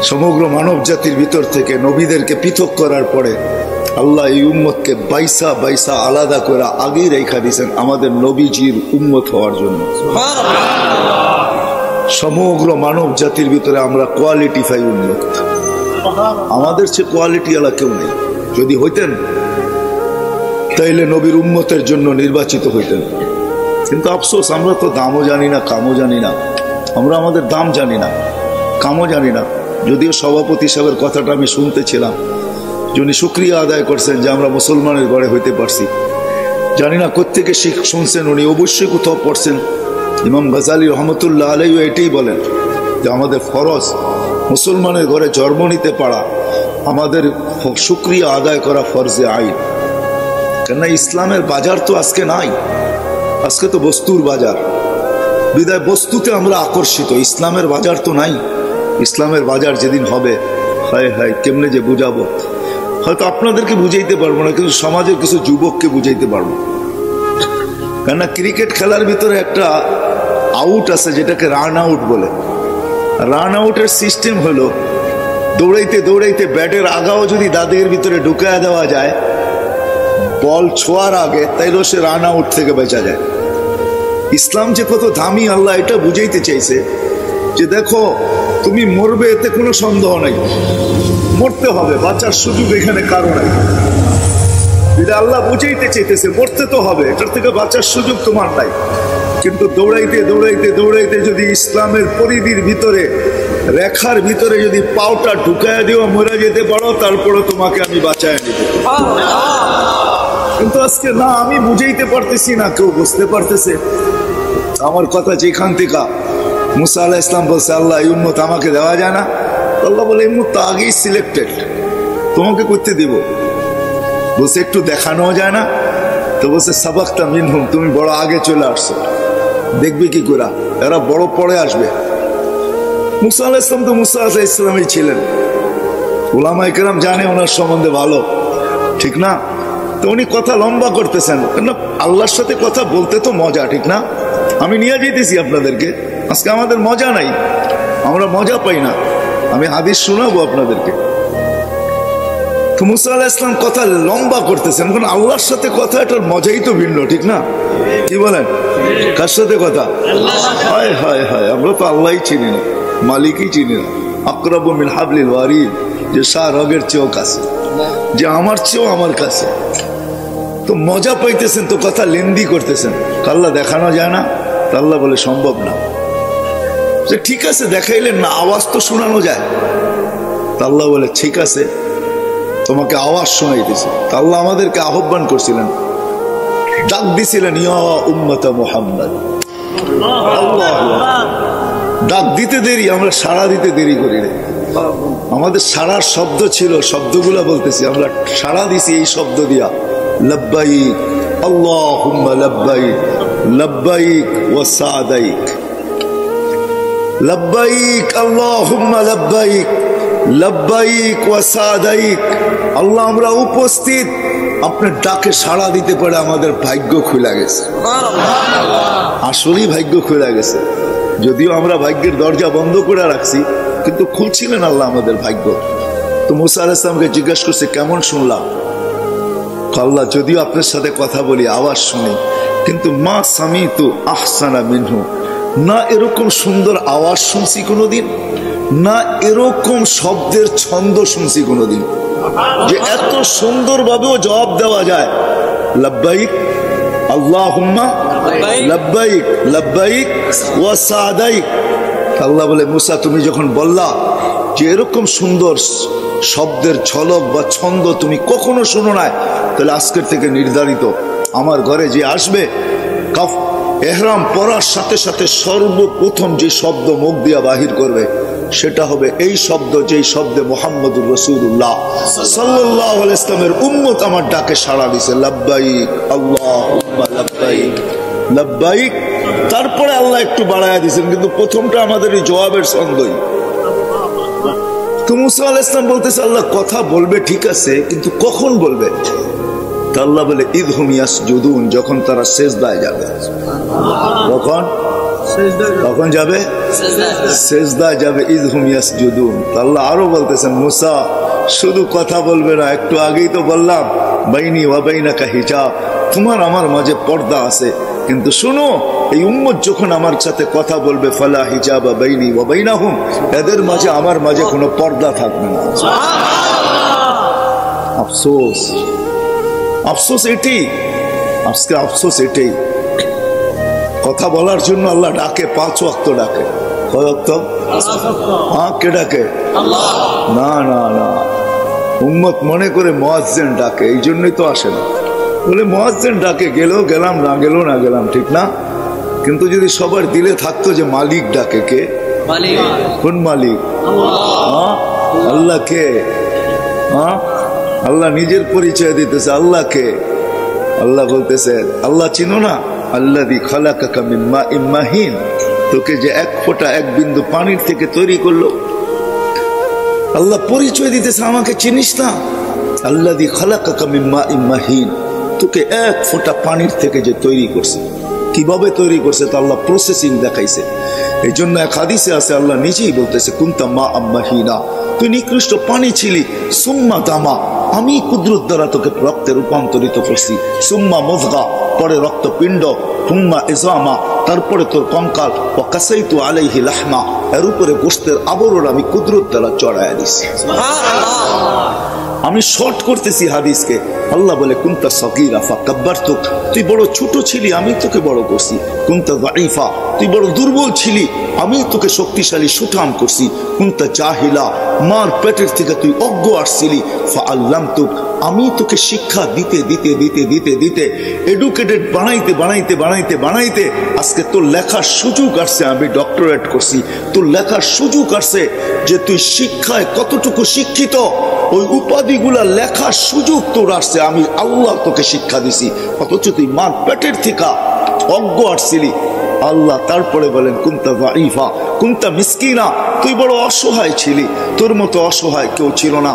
সমগ্র মানব জাতির ভিতর থেকে নবীদেরকে পৃথক করার পরে আল্লাহ এই উম্মতকে বাইসা আলাদা করে আগেই রেখা দিয়েছেন আমাদের নবীজির উম্মত হওয়ার জন্য। সমগ্র মানব জাতির ভিতরে আমরা কোয়ালিটিফাই উম্মত, আমাদের চেয়ে কোয়ালিটি আলা কেউ নেই। যদি হইতেন তাইলে নবীর উম্মতের জন্য নির্বাচিত হইতেন। কিন্তু আফসোস, আমরা তো দামও জানি না, কামও জানি না। আমরা আমাদের দাম জানি না, কামও জানি না। যদিও সভাপতি সাহেবের কথাটা আমি শুনতেছিলাম, যিনি শুকরিয়া আদায় করছেন যে আমরা মুসলমানের ঘরে হইতে পারছি। জানি না কোত্থেকে শুনছেন, উনি অবশ্যই কোথাও পড়ছেন। ইমাম গাজালি রহমতুল্লাহ আলাইহি এটাই বলেন যে আমাদের ফরজ মুসলমানের ঘরে জন্ম নিতে পারা, আমাদের শুকরিয়া আদায় করা ফরজে আইন। কেননা ইসলামের বাজার তো আজকে নাই, আজকে তো বস্তুর বাজার। বিদায় বস্তুতে আমরা আকর্ষিত, ইসলামের বাজার তো নাই। ইসলামের বাজার যেদিন হবে, হায় হায় কেমনে যে বুঝাবো। হয়তো আপনাদেরকে বুঝাইতে পারবো না, কিন্তু সমাজের কিছু যুবককে বুঝাইতে পারবো। কেননা ক্রিকেট খেলার ভিতরে একটা আউট আছে যেটাকে রান আউট বলে। রান আউটের সিস্টেম হলো, দৌড়াইতে দৌড়াইতে ব্যাটের আগাও যদি দাদের ভিতরে ঢুকায় দেওয়া যায় বল ছোঁয়ার আগে, তাইলেও সে রান আউট থেকে বেঁচা যায়। ইসলাম যে কত দামি, আল্লাহ এটা বুঝাইতে চাইছে যে দেখো তুমি মরবে, এতে কোনো সন্দেহ নাই, মরতে হবে, বাঁচার সুযোগ এখানে কারো নাই। আল্লাহ বুঝাইতে চাইতেছে মরতে তো হবে, এটার থেকে বাঁচার সুযোগ তোমার নাই। কিন্তু দৌড়াইতে দৌড়াইতে দৌড়াইতে যদি ইসলামের পরিধির ভিতরে, রেখার ভিতরে যদি পাওটা ঢুকায় দিও, মরে যেতে পারো, তারপরে তোমাকে আমি বাঁচায় নিব। কিন্তু আজকে না, আমি বুঝাইতে পারতেছি না, কেউ বুঝতে পারতেছে আমার কথা। যেখান থেকে মুসা আলাইহিস সালাম বলছে, আল্লাহ এই উম্মত আমাকে দেওয়া যায় না, আল্লাহ বলে এই উম্মত তো আগেই সিলেক্টেড, তোমাকে করতে দিব। বলছে একটু দেখানো যায় না? তো বলছে সাবাক্তা মিনহুম, তুমি বড় আগে চলে আসছো, দেখবে কি করে, এরা বড় পরে আসবে। মুসা আলাইহিস সালাম তো মুসা আলাইহিস সালামই ছিলেন, উলামায়ে কেরাম জানে ওনার সম্বন্ধে ভালো, ঠিক না? তো উনি কথা লম্বা করতেছেন, কেন আল্লাহর সাথে কথা বলতে তো মজা, ঠিক না? আমি নিয়ে যেতেছি আপনাদেরকে, আজকে আমাদের মজা নাই, আমরা মজা পাই না। আমি হাদিস শোনাবো আপনাদেরকে। তো মুসা আলাইহিস সালাম কথা লম্বা করতেছেন, কারণ আল্লাহর সাথে কথা, এটার মজাই তো ভিন্ন, ঠিক না? কি বলেন? কার সাথে কথা? হায় হায় হায়, আমরা তো আল্লাহই চিনি না, মালিকই চিনি না। আকরাবু মিন হাবলিল ওয়ারিদ, যে শাহ রগের চেয়েও কাছে, যে আমার চেয়েও আমার কাছে। তো মজা পাইতেছেন, তো কথা লেন্দি করতেছেন, আল্লাহ দেখানো যায় না? আল্লাহ বলে সম্ভব না। ঠিক আছে দেখাইলেন না, আওয়াজ তো শোনানো যায়। আল্লাহ বলে ঠিক আছে, তোমাকে আওয়াজ শোনাইতেছে। আল্লাহ আমাদেরকে আহ্বান করছিলেন, ডাক দিছিলেন, ইয়া উম্মতা মুহাম্মদ। ডাক দিতে দেরি, আমরা সাড়া দিতে দেরি করি না। আমাদের সাড়ার শব্দ ছিল, শব্দগুলা বলতেছি, আমরা সাড়া দিছি এই শব্দ দিয়া, লব্বাইক আল্লাহুম্মা লব্বাইক, লব্বাইক ওয়া সাদাইক, লব্বাইক আল্লাহুম্মা লব্বাইক, লব্বাইক ওয়া সাদাইক। আল্লাহ আমরা উপস্থিত, আপনার ডাকে সাড়া দিতে পারে আমাদের ভাগ্য খুলে গেছে। আসলেই ভাগ্য খুলে গেছে, যদিও আমরা ভাগ্যের দরজা বন্ধ করে রাখছি, কিন্তু খুলছিলেন আল্লাহ আমাদের ভাগ্য। তো মুসা আলাইহিস সালামকে জিজ্ঞাসা করছে, কেমন শুনলাম? আল্লাহ যদিও আপনার সাথে কথা বলি, আওয়াজ শুনি, কিন্তু মা সামিতু আহসানা মিনহু, না এরকম সুন্দর আওয়াজ শুনছি কোনোদিন, না এরকম শব্দের ছন্দ শুনছি কোনোদিন, যে এত সুন্দর ভাবেও জবাব দেওয়া যায়। লব্বাইক আল্লাহুম্মা লব্বাইক, লব্বাইক ওয়া সাদাইক। আল্লাহ বলে, মুসা তুমি যখন বললা যে এরকম সুন্দর শব্দের ঝলক বা ছন্দ তুমি কখনো শোনো না, তাহলে আজকের থেকে নির্ধারিত, আমার ঘরে যে আসবে, এহরাম পরার সাথে সাথে সর্বপ্রথম যে শব্দ মুখ দিয়া বাহির করবে, সেটা হবে এই শব্দ, যেই শব্দে মুহাম্মদুর রাসূলুল্লাহ সাল্লাল্লাহু আলাইহি ওয়াসাল্লামের উম্মত আমার ডাকে সাড়া দিছে, লব্বাইক আল্লাহুম্মা লব্বাইক, লব্বাইক। তারপরে আল্লাহ একটু বাড়ায়া দিয়েছেন, কিন্তু প্রথমটা আমাদের এই জবাবের ছন্দই। তো মুসা আলাইহিস সালাম বলতেছে, আল্লাহ কথা বলবে ঠিক আছে, কিন্তু কখন বলবে? তা আল্লাহ বলে, ইদহুম ইয়াসজুদুন, যখন তারা সিজদায় যাবে। কখন? কখন যাবে? সিজদায় যাবে, ইদহুম ইয়াসজুদুন। আল্লাহ আরো বলতেছেন, মুসা শুধু কথা বলবে না, একটু আগেই তো বললাম বাইনি ওয়া বাইনাকা হিজাব, তোমার আমার মাঝে পর্দা আছে, কিন্তু শোনো, এই উম্মত যখন আমার সাথে কথা বলবে, ফালা হিজাবা বাইনি ওয়া বাইনাহুম, এদের মাঝে আমার মাঝে কোনো পর্দা থাকবে না। আফসোস, আফসোস এটাই, আজকে আফসোস এটাই। কথা বলার জন্য আল্লাহ ডাকে, 5 ওয়াক্ত ডাকে। কয় ওয়াক্ত? কে ডাকে? না না না, উম্মত মনে করে মুয়াজ্জিন ডাকে, এই জন্যই তো আসে না। বলে মুয়াজ্জিন ডাকে, গেলেও গেলাম, না গেলেও না গেলাম, ঠিক না? কিন্তু যদি সবার দিলে থাকতো যে মালিক ডাকে, কে? কোন মালিক? আল্লাহ। কে? আল্লাহ নিজের পরিচয় দিতেছে, আল্লাহ কে? আল্লাহ বলতেছে, আল্লাহ চিনো না? আল্লাযী খালাকাকা মিন মাইন মাহিন, তোকে যে এক ফোঁটা, এক বিন্দু পানির থেকে তৈরি করলো। আল্লাহ পরিচয় দিতেছে, আমাকে চিনিস না? আল্লাযী খালাকাকা মিন মাইন মাহিন, তোকে এক ফোঁটা পানির থেকে যে তৈরি করছে। কিভাবে তৈরি করছে তা আল্লাহ প্রসেসিং দেখাইছে। এই জন্য এক হাদিসে আছে, আল্লাহ নিজেই বলতেছে, কুনতা মা মাহিনা, তুই নিকৃষ্ট পানি ছিলি, সুম্মা দামা, আমি কুদরত দ্বারা তোকে রক্তে রূপান্তরিত করছি, সুম্মা মুযগা, পরে রক্তপিণ্ড, সুম্মা ইজামা, তারপরে তোর কঙ্কাল, ওয়া কাসাইতু আলাইহি লাহমা, এর উপরে গোশতের আবরণ আমি কুদরত দ্বারা চড়ায়া দিছি। আমি শর্ট করতেছি হাদিসকে। আল্লাহ বলে, কুনতা সগীরা ফাকাব্বারতুক, তুই বড় ছোট ছিলি, আমি তোকে বড় করছি। কুনতা যায়ীফা, তুই বড় দুর্বল ছিলি, আমি তোকে শক্তিশালী সুঠাম করছি। কুনতা জাহিলা, মার পেটের থেকে তুই অজ্ঞ আসছিলি, ফাআল্লামতুক, আমি তোকে শিক্ষা দিতে দিতে দিতে দিতে দিতে এডুকেটেড বানাইতে বানাইতে বানাইতে বানাইতে আজকে তোর লেখার সুযোগ আসছে, আমি ডক্টরেট করছি। তোর লেখার সুযোগ আসছে যে তুই শিক্ষায় কতটুকু শিক্ষিত, ওই উপাধিগুলা লেখার সুযোগ তোর আসছে, আমি আল্লাহ তোকে শিক্ষা দিছি। অথচ তুই মার পেটের থেকে অজ্ঞ আসছিলি। আল্লাহ তারপরে বলেন, কুনতা যায়ীফা কুনতা মিসকিনা, তুই বড় অসহায় ছিলি, তোর মতো অসহায় কেউ ছিল না।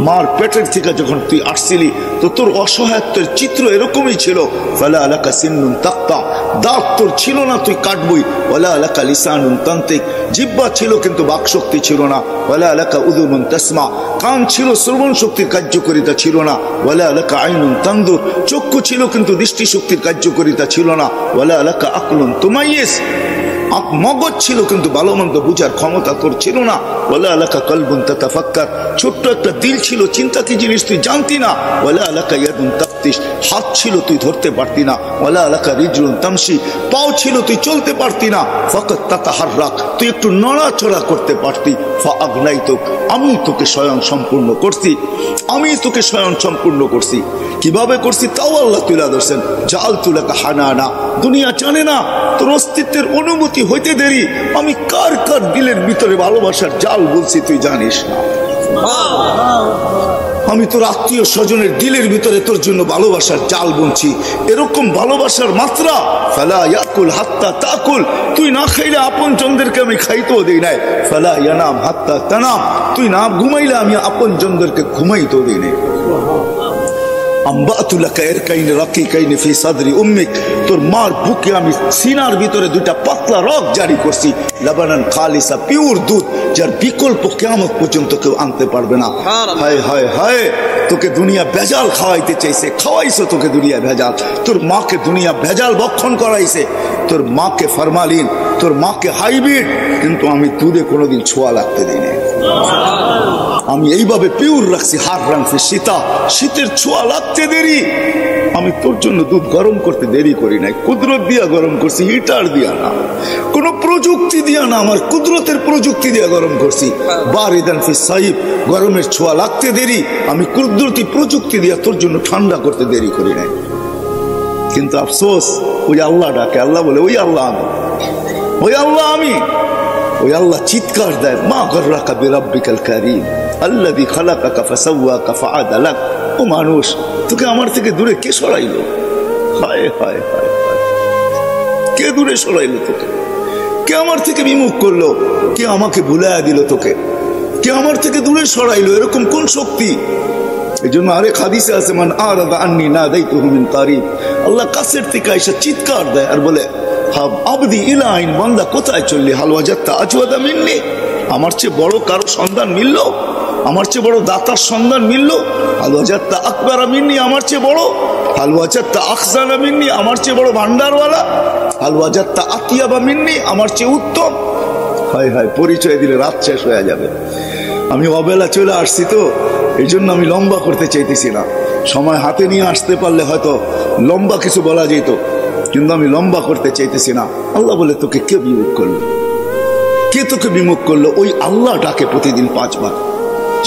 মার পেটের থেকে যখন তুই আসছিলি, তো তোর অসহায়ত্বের চিত্র এরকমই ছিল। ফালা লাকা সিন্নুন তাক্তা, দাঁত তোর ছিল না, তুই কাটবই। ওয়ালা লাকা লিসানুন তান্তিক, জিহ্বা ছিল কিন্তু বাকশক্তি ছিল না। ওয়ালা লাকা উযুনুন তাসমা, কান ছিল, শ্রবণ শক্তির কার্যকারিতা ছিল না। ওয়ালা লাকা আইনুন তানদুর, চক্ষু ছিল কিন্তু দৃষ্টি শক্তির কার্যকারিতা ছিল না। ওয়ালা লাকা আকলুন তুমাইয়িজ, মগজ ছিল কিন্তু ভালো মন্দ বুঝার ক্ষমতা তোর ছিল না। ওয়ালা আলাকা কলবুন তাতাফাক্কার, ছোট্ট একটা দিল ছিল, চিন্তা কি জিনিস তুই জানতি না। ওয়ালা আলাকা ইয়াদুন তাফতিশ, হাত ছিল তুই ধরতে পারতি না। ওয়ালা আলাকা রিজলুন তামশি, পাও ছিল তুই চলতে পারতি না। ফাকাত তাতাহাররাক, তুই একটু নড়াচড়া করতে পারতি। ফাআগনাইতুক, আমি তোকে স্বয়ং সম্পূর্ণ করছি, আমি তোকে স্বয়ং সম্পূর্ণ করছি। কিভাবে করছি তাও আল্লাহ তুলে ধরছেন। জাআলতু লাকা হানানা, দুনিয়া জানে না তোর অস্তিত্বের অনুভূতি হইতে দেরি আমি কার কার দিলের ভিতরে ভালোবাসার জাল বলছি তুই জানিস না। আমি তোর আত্মীয় স্বজনের দিলের ভিতরে তোর জন্য ভালোবাসার জাল বুনছি। এরকম ভালোবাসার মাত্রা ফালা ইয়াকুল হাত্তা তাকুল, তুই না খাইলে আপন জনদেরকে আমি খাইতেও দেই নাই। ফালা ইয়ানাম হাত্তা তানাম, তুই না ঘুমাইলে আমি আপন জনদেরকে ঘুমাইতেও দেই নাই। তোর মার বুকে আমি সিনার ভিতরে দুইটা পাতলা রক জারি করছি, লাবানান খালিসা, পিওর দুধ, যার বিকল্প কিয়ামত পর্যন্ত কেউ আনতে পারবে না। হায় হায় হায়, তোকে দুনিয়া ভেজাল খাওয়াইতে চাইছে, খাওয়াইছো তোকে দুনিয়া ভেজাল। তোর মাকে দুনিয়া ভেজাল ভক্ষণ করাইছে, তোর মাকে ফরমালিন, তোর মাকে হাইব্রিড, কিন্তু আমি দুধে কোনোদিন ছোঁয়া লাগতে দিইনি। আমি এইভাবে পিওর রাখছি। হার রাখছি শীতা, শীতের ছোঁয়া লাগতে দেরি, আমি তোর জন্য দুধ গরম করতে দেরি করি নাই। কুদরত দিয়া গরম করছি, হিটার দিয়া না, কোন প্রযুক্তি দিয়া না, আমার কুদরতের প্রযুক্তি দিয়া গরম করছি। বারিদান ফি সাইব, গরমের ছোঁয়া লাগতে দেরি, আমি কুদরতি প্রযুক্তি দিয়া তোর জন্য ঠান্ডা করতে দেরি করি নাই। কিন্তু আফসোস, ওই আল্লাহ ডাকে, আল্লাহ বলে ওই আল্লাহ আমি, ওই আল্লাহ আমি। ওই আল্লাহ চিৎকার দেয়, মা গররাকা বিরাব্বিকাল কারীম আল্লাযী খালাকাকা ফাসাওয়াকা ফাআদালাক। ও মানুষ, তোকে আমার থেকে দূরে কে সরাইলো? হায় হায় হায় হায়, কে দূরে সরাইলো তোকে? কে আমার থেকে বিমুখ করলো? কে আমাকে ভুলাইয়া দিল তোকে? কে আমার থেকে দূরে সরাইলো? এরকম কোন শক্তি? এই জন্য আরেক হাদিসে আছে, মান আরাদা আন্নী নাদাইতুহু মিন কারীব, আল্লাহ কাছের থেকে এসে চিৎকার দেয় আর বলে, আবদি ইলাইন, বান্দা কোথায় চললি? হাল ওয়াজাদতা আজওয়াদা মিন্নি, আমার চেয়ে বড় কারো সন্ধান মিললো? আমার চেয়ে বড় দাতার সন্ধান মিললো? হাল ওয়াজাদতা আকবারা মিন্নি, আমার চেয়ে বড়? হাল ওয়াজাদতা আখজানা মিন্নি, আমার চেয়ে বড় ভান্ডারওয়ালা? হাল ওয়াজাদতা আতিয়াবা মিন্নি, আমার চেয়ে উত্তম? হায় হায়, পরিচয় দিলে রাত শেষ হয়ে যাবে। আমি অবেলা চলে আসছি তো, এই জন্য আমি লম্বা করতে চাইতেছি না। সময় হাতে নিয়ে আসতে পারলে হয়তো লম্বা কিছু বলা যেত, কিন্তু আমি লম্বা করতে চাইতেছি না। আল্লাহ বলে, তোকে কে বিমুখ করলো? কে তোকে বিমুখ করলো? ওই আল্লাহ ডাকে প্রতিদিন 5 বার।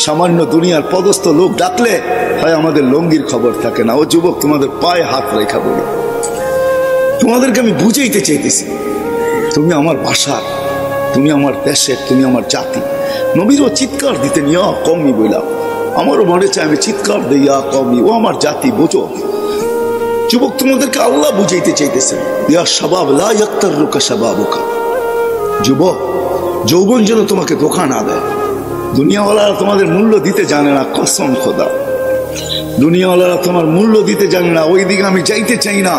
সামান্য দুনিয়ার পদস্থ লোক ডাকলে হয় আমাদের লঙ্গির খবর থাকে না। ও যুবক, তোমাদের পায়ে হাত রেখা বলি, তোমাদেরকে আমি বুঝাইতে চাইতেছি, তুমি আমার ভাষার, তুমি আমার দেশের, তুমি আমার জাতি। নবীরও চিৎকার দিতেন, ইয়া কওমি বইলা, আমারও মনে চাই আমি চিৎকার দিই, ইয়া কওমি, ও আমার জাতি, বোঝো। যুবক, তোমাদেরকে আল্লাহ বুঝাইতে চাইতেছেন, ইয়া শাবাব লা ইয়াক্তারুকা শাবাবুকা, যুবক, যৌবন যেন তোমাকে ধোঁকা না দেয়। দুনিয়াওয়ালারা তোমাদের মূল্য দিতে জানে না, কসম খোদা, দুনিয়াওয়ালারা তোমার মূল্য দিতে জানে না। ওই দিকে আমি যাইতে চাই না।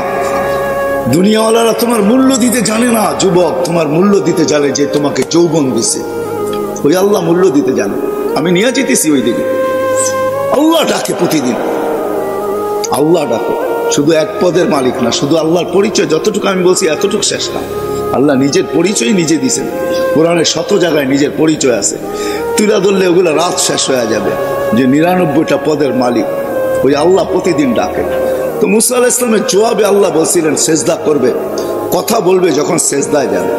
দুনিয়াওয়ালারা তোমার মূল্য দিতে জানে না। যুবক, তোমার মূল্য দিতে জানে যে তোমাকে যৌবন দিছে, ওই আল্লাহ মূল্য দিতে জানে। আমি নিয়ে যেতেছি ওই দিকে। আল্লাহ ডাকে প্রতিদিন, আল্লাহ ডাকে। শুধু এক পদের মালিক না, শুধু আল্লাহর পরিচয় যতটুকু আমি বলছি এতটুকু শেষ না। আল্লাহ নিজের পরিচয় নিজে দিয়েছেন। কোরআনের 100 জায়গায় নিজের পরিচয় আছে, তুলে ধরলে ওগুলো রাত শেষ হয়ে যাবে। যে 99টা পদের মালিক ওই আল্লাহ প্রতিদিন ডাকে। তো মুসা আলাইহিস সালামের জবাবে আল্লাহ বলছিলেন সেজদা করবে, কথা বলবে যখন সেজদায় যাবে।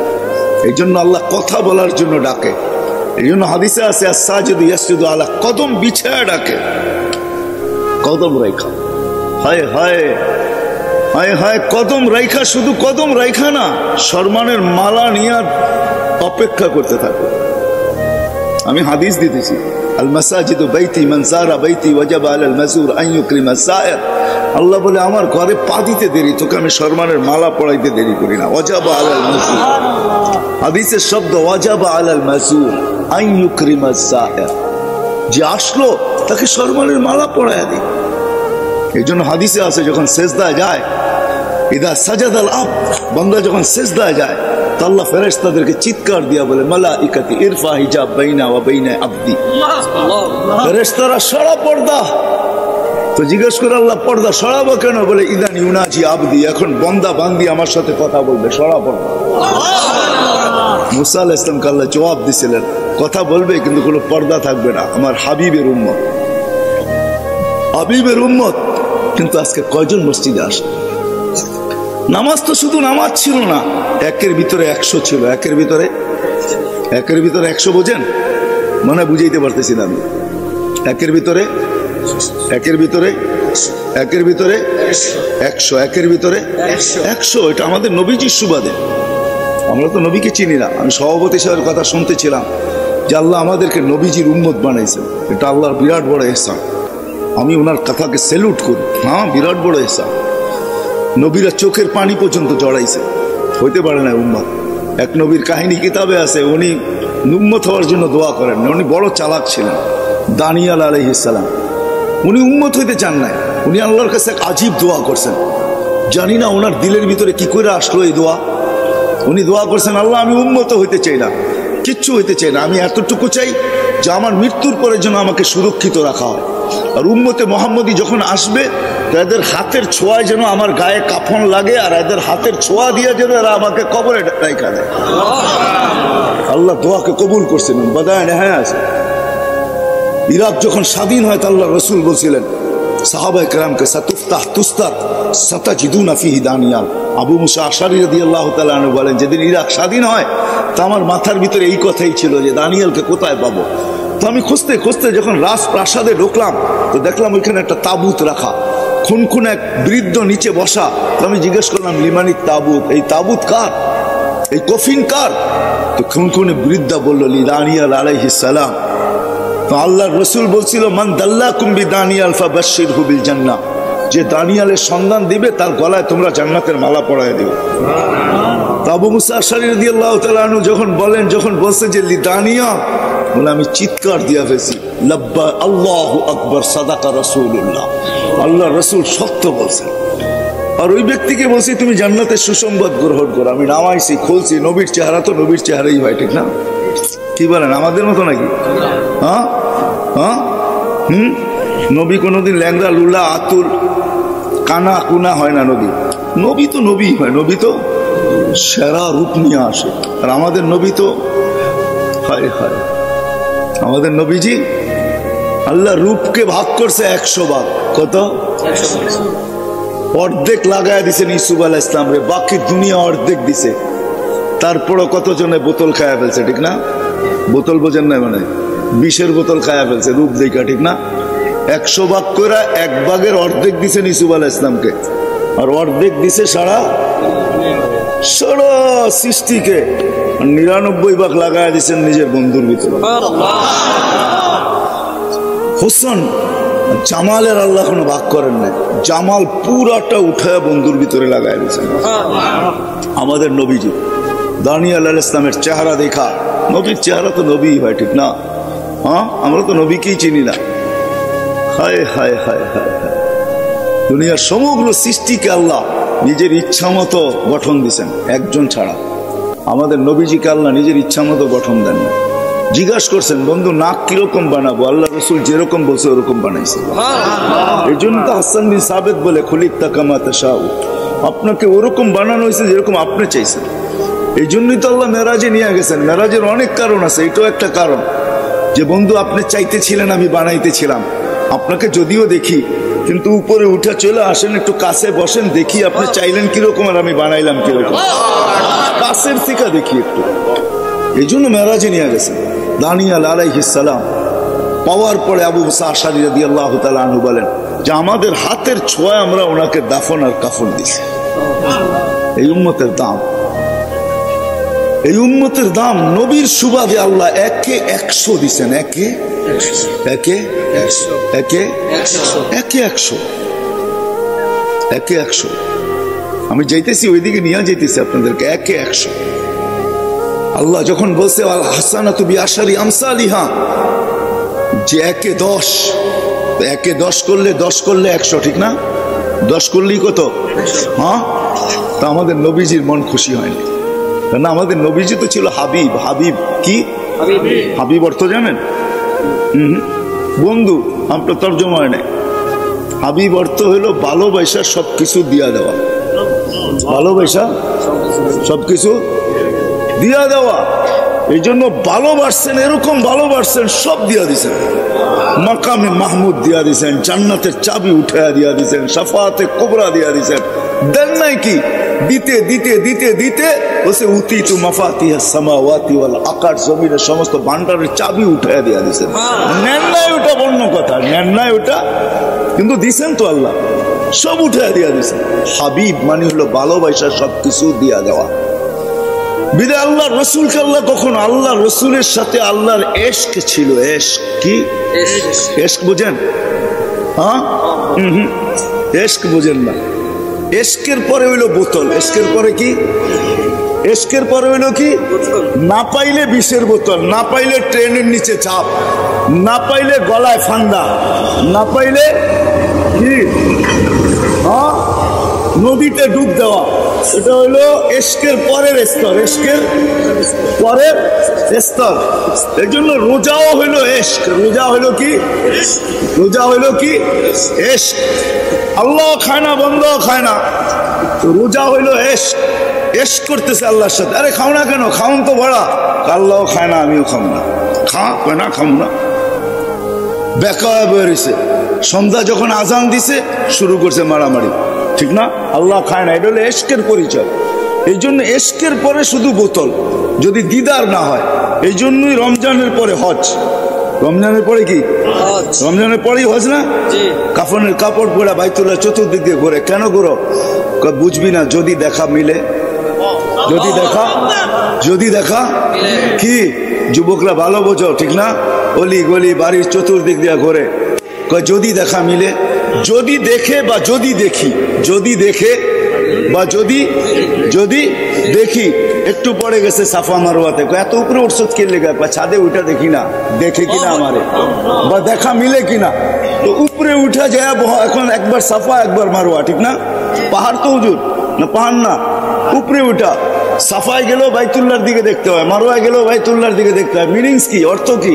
এই জন্য আল্লাহ কথা বলার জন্য ডাকে। এই জন্য হাদিসে আছে, আস-সাজিদু ইয়াসজুদু আলা কদম, বিছায়া ডাকে, কদম রাইখা। হায় হায় হায় হায়, কদম রাইখা, শুধু কদম রাইখা না, সম্মানের মালা নিয়ে অপেক্ষা করতে থাকো। আমি হাদিস দিতেছি, আল মাসাজিদু বাইতি, মান যারা বাইতি ওয়াজাবা আলাল মাজুর আন ইউকরিমা সায়ের। আল্লাহ বলে, আমার ঘরে পা দিতে দেরি, তোকে আমি সম্মানের মালা পড়াইতে দেরি করি না। ওয়াজাবা আলাল মাজুর, হাদিসের শব্দ ওয়াজাবা আলাল মাজুর আন ইউকরিমা সায়ের, যে আসলো তাকে সম্মানের মালা পড়াইয়া দিই। এই জন্য হাদিসে আছে, যখন সেজদায় যায়, ইদা সাজাদাল আবদ, বান্দা যখন সেজদায় যায়, তো আল্লাহ ফেরেশতাদেরকে চিৎকার দিয়া বলে, মালাইকাতি ইরফা হিজাব বাইনা ওয়া বাইনা আবদি। ফেরেশতারা সরা পর্দা। তো জিজ্ঞেস করে আল্লাহ, পর্দা সরাবো কেন? বলে, ইদান ইউনাজি আবদি, এখন বান্দা বান্দি আমার সাথে কথা বলবে, সরা পর্দা। মুসা আলাইহিস সালামকে আল্লাহ জবাব দিছিলেন, কথা বলবে কিন্তু কোনো পর্দা থাকবে না, আমার হাবিবের উম্মত, হাবিবের উম্মত। কিন্তু আজকে কয়জন মসজিদে আসে? নামাজ তো শুধু নামাজ ছিল না, একের ভিতরে 100 ছিল। একের ভিতরে 100 বোঝেন? মানে বুঝাইতে পারতেছি না আমি। একের ভিতরে 100, একের ভিতরে 100। এটা আমাদের নবীজির সুবাদে। আমরা তো নবীকে চিনি না। আমি সভাপতি সাহেবের কথা শুনতেছিলাম যে আল্লাহ আমাদেরকে নবীজির উম্মত বানাইছেন, এটা আল্লাহর বিরাট বড় ইহসান। আমি ওনার কথাকে স্যালুট করি। হ্যাঁ, বিরাট বড় ইহসান। নবীরা চোখের পানি পর্যন্ত জড়াইছে, হইতে পারে না উম্মত। এক নবীর কাহিনী কিতাবে আছে, উনি উম্মত হওয়ার জন্য দোয়া করেন না। উনি বড় চালাক ছিলেন, দানিয়াল আলাইহিস সালাম। উনি উম্মত হইতে চান নাই, উনি আল্লাহর কাছে এক আজীব দোয়া করছেন। জানি না ওনার দিলের ভিতরে কি করে আসলো এই দোয়া। উনি দোয়া করছেন, আল্লাহ আমি উম্মত হইতে চাই না, কিচ্ছু হইতে চাই না, আমি এতটুকু চাই যে আমার মৃত্যুর পরে যেন আমাকে সুরক্ষিত রাখা হয়। আর উম্মতে মুহাম্মদী যখন আসবে এদের হাতের ছোঁয়ায় যেন আমার গায়ে কাফন লাগে, আর এদের হাতের ছোঁয়া দিয়ে যেন এরা আমাকে কবরে রাইখা দেয়। আল্লাহ দোয়াকে কবুল করছেন। বাদায় হ্যাঁ আছে। ইরাক যখন স্বাধীন হয়, আল্লাহ রসুল বলছিলেন সাহাবায়ে কেরামকে, সাতুফতাহ তুস্তার সাতাজিদুনা ফিহি দানিয়াল। আবু মুসা আশআরী রাদিয়াল্লাহু তাআলা আনহু বলেন, যেদিন ইরাক স্বাধীন হয় তা আমার মাথার ভিতরে এই কথাই ছিল যে দানিয়ালকে কোথায় পাবো। তো আমি খুঁজতে খুঁজতে যখন রাজপ্রাসাদে ঢুকলাম তো দেখলাম ওইখানে একটা তাবুত রাখা, খুনখুন এক বৃদ্ধ নিচে বসা। তো আমি জিজ্ঞেস করলাম, লিমানিত তাবুত, এই তাবুত কার, এই কফিন কার? তো খুনখুনে বৃদ্ধা বলল, লি দানিয়াল আলাইহিস সালাম। তো আল্লাহর রাসূল বলছিল, মান দাল্লাকুম বিদানিয়াল ফাবাশশিরহু বিল জান্নাহ, যে দানিয়ালের সন্ধান দিবে তার গলায় তোমরা জান্নাতের মালা পরায় দিও। তো আবু মুসা আশআরী রাদিয়াল্লাহু তাআলা আনহু যখন বলছে যে লি দানিয়াল, বলে আমি চিৎকার দিয়া ফেলছি, লাব্বা আল্লাহু আকবার, সাদাকা রাসূলুল্লাহ, আল্লাহ রাসূল সত্য বলছেন। আর ওই ব্যক্তিকে বলছি তুমি জান্নাতের সুসংবাদ গ্রহণ করো। আমি নামাইছি, খুলছি, নবীর চেহারা তো নবীর চেহারাই হয়, ঠিক না? কি বলেন, আমাদের মতো নাকি? হ্যাঁ হ্যাঁ নবী কোনোদিন ল্যাংড়া লুলা আতুল কানা কুনা হয় না। নবী তো নবী হয়, নবী তো সেরা রূপ নিয়ে আসে। আর আমাদের নবী তো হায় হায়, আমাদের নবীজি আল্লাহ রূপকে ভাগ করছে 100 ভাগ। কত? অর্ধেক লাগায় দিছেন ইউসুফ আলাইহিস সালাম রে, বাকি দুনিয়া অর্ধেক দিছে। তারপরও কতজনে বোতল খায়া ফেলছে, ঠিক না? বোতল বোঝেন না, মানে বিষের বোতল খায়া ফেলছে রূপ দেখা, ঠিক না? 100 ভাগ করে 1 ভাগের অর্ধেক দিছেন ইউসুফ আলাইহিস সালামকে, আর অর্ধেক দিছে সারা সৃষ্টিকে। 99 ভাগ লাগায় দিচ্ছেন নিজের বন্ধুর ভিতরে। হোসেন জামালের আল্লাহ কোনো ভাগ করেন নাই, জামাল পুরাটা উঠায় বন্ধুর ভিতরে লাগায় দিচ্ছেন। আমাদের নবীজি দানিয়াল আলাইহিস সালামের চেহারা দেখা, নবীর চেহারা তো নবী হয়, ঠিক না? হ্যাঁ, আমরা তো নবীকেই চিনি না। হায় হায় হায় হায় হায়, দুনিয়ার সমগ্র সৃষ্টিকে আল্লাহ নিজের ইচ্ছা মতো গঠন দিচ্ছেন, একজন ছাড়া। আমাদের নবীজিকে আল্লাহ নিজের ইচ্ছা মতো গঠন দেন না। জিজ্ঞাসা করছেন, বন্ধু নাক কিরকম বানাবো? আল্লাহ রসুল যেরকম বলছে ওরকম বানাইছে। এই জন্য তো হাসান বিন সাবিত বলে, খুলিকতা কামা তাশাউ, আপনাকে ওরকম বানানো হয়েছে যেরকম আপনি চাইছেন। এই জন্যই তো আল্লাহ মেরাজে নিয়ে গেছেন। মেরাজের অনেক কারণ আছে, এটাও একটা কারণ যে বন্ধু আপনি চাইতেছিলেন, আমি বানাইতেছিলাম। আপনাকে যদিও দেখি, কিন্তু উপরে উঠে চলে আসেন, একটু কাছে বসেন, দেখি আপনি চাইলেন কিরকম আর আমি বানাইলাম কিরকম, কাছের থেকে দেখি একটু। এই জন্য মেরাজে নিয়ে গেছেন। দানিয়াল আলাইহিস সালাম পাওয়ার পরে আবু মুসা আশআরী রাদিয়াল্লাহু তাআলা আনহু বলেন যে আমাদের হাতের ছোঁয়ায় আমরা ওনাকে দাফন আর কাফন দিছি। এই উম্মতের দাম, এই উম্মতের দাম নবীর সুবাদে আল্লাহ 100 দিচ্ছেন। 100 আমি যাইতেছি ওইদিকে নিয়ে যাইতেছি আপনাদেরকে। 100 আল্লাহ যখন বলছে আল হাসানাতু বিআশারি আমসালিহা, যে 10 করলে 10 করলে 100, ঠিক না? 10 করলেই কত? হ্যাঁ, তা আমাদের নবীজির মন খুশি হয়নি। না, আমাদের নবীজি তো ছিল হাবিব। হাবিব কি? হাবিব অর্থ জানেন? বন্ধু, আপনার তর্জমা হয় নাই। হাবিব অর্থ হলো ভালোবাসা সবকিছু দিয়া দেওয়া। ভালোবাসা সবকিছু দিয়া দেওয়া। এই জন্য ভালোবাসছেন, এরকম ভালোবাসছেন সব দিয়া দিছেন, মাকামে মাহমুদ দিয়া দিছেন, জান্নাতের চাবি উঠাইয়া দিয়া দিছেন, শাফাআতে কুবরা দিয়া দিছেন। দেন নাই কি? দিতে দিতে দিতে দিতে বসে উতিতু মাফাতিহাস সামাওয়াতি ওয়াল আকাশ, জমিনের সমস্ত ভান্ডারের চাবি উঠাইয়া দিয়া দিছেন। নেন নাই ওটা অন্য কথা, নেন নাই ওটা, কিন্তু দিছেন তো আল্লাহ, সব উঠাইয়া দিয়া দিছেন। হাবিব মানে হলো ভালোবাসা, সবকিছু দিয়া দেওয়া। বিদে আল্লাহ রসুলকে আল্লাহ কখনো, আল্লাহ রসুলের সাথে আল্লাহর এশক ছিল। এশক কি? এশক বুঝেন? হ্যাঁ, এশক বুঝেন না। এশকের পরে হইলো বোতল। এশকের পরে কি? এশকের পরে হইলো কি? না পাইলে বিষের বোতল, না পাইলে ট্রেনের নিচে চাপ, না পাইলে গলায় ফান্ডা, না পাইলে কি হ্যাঁ নদীতে ডুব দেওয়া। এটা হইলো এশকের পরের স্তর, এশকের পরের স্তর। এর জন্য রোজাও হইলো এশক। রোজা হইলো কি? রোজা হইলো কি? এশক। আল্লাহ খায় না, বন্ধ খায় না, রোজা হইলো এশক। এশক করতেছে আল্লাহর সাথে। আরে খাও না কেন? খাওন তো ভরা। আল্লাহও খায় না, আমিও খাও না। খা না, খাও না। বেকায় বেরিয়েছে। সন্ধ্যা যখন আজান দিছে শুরু করছে মারামারি, ঠিক না? আল্লাহ খায় না, এটা হলো এশকের পরিচয়। এই জন্য এশকের পরে শুধু বোতল, যদি দিদার না হয়। এই জন্যই রমজানের পরে হজ। রমজানের পরে কি? রমজানের পরেই হজ না? কাফনের কাপড় পরে বাইতুল্লাহ চতুর্দিক দিয়ে ঘোরে। কেন ঘোরো? বুঝবি না, যদি দেখা মিলে। যদি দেখা, যদি দেখা কি? যুবকরা ভালো বোঝো, ঠিক না? অলি গলি বাড়ির চতুর্দিক দিয়ে ঘোরে, যদি দেখা মিলে। যদি দেখে বা যদি দেখি, যদি দেখে বা যদি যদি দেখি। একটু পরে গেছে সাফা মারওয়াতে, এত উপরে উঠছত কে লেগে? ছাদে উঠা দেখি না, দেখে কিনা আমারে, বা দেখা মিলে কিনা। তো উপরে উঠা যায় এখন, একবার সাফা একবার মারওয়া, ঠিক না? পাহাড় তো হুজুর না, পাহাড় না, উপরে উঠা। সাফায় গেলেও বাইতুল্লাহর দিকে দেখতে হয়, মারওয়ায় গেলেও বাইতুল্লাহর দিকে দেখতে হয়। মিনিংস কি? অর্থ কি?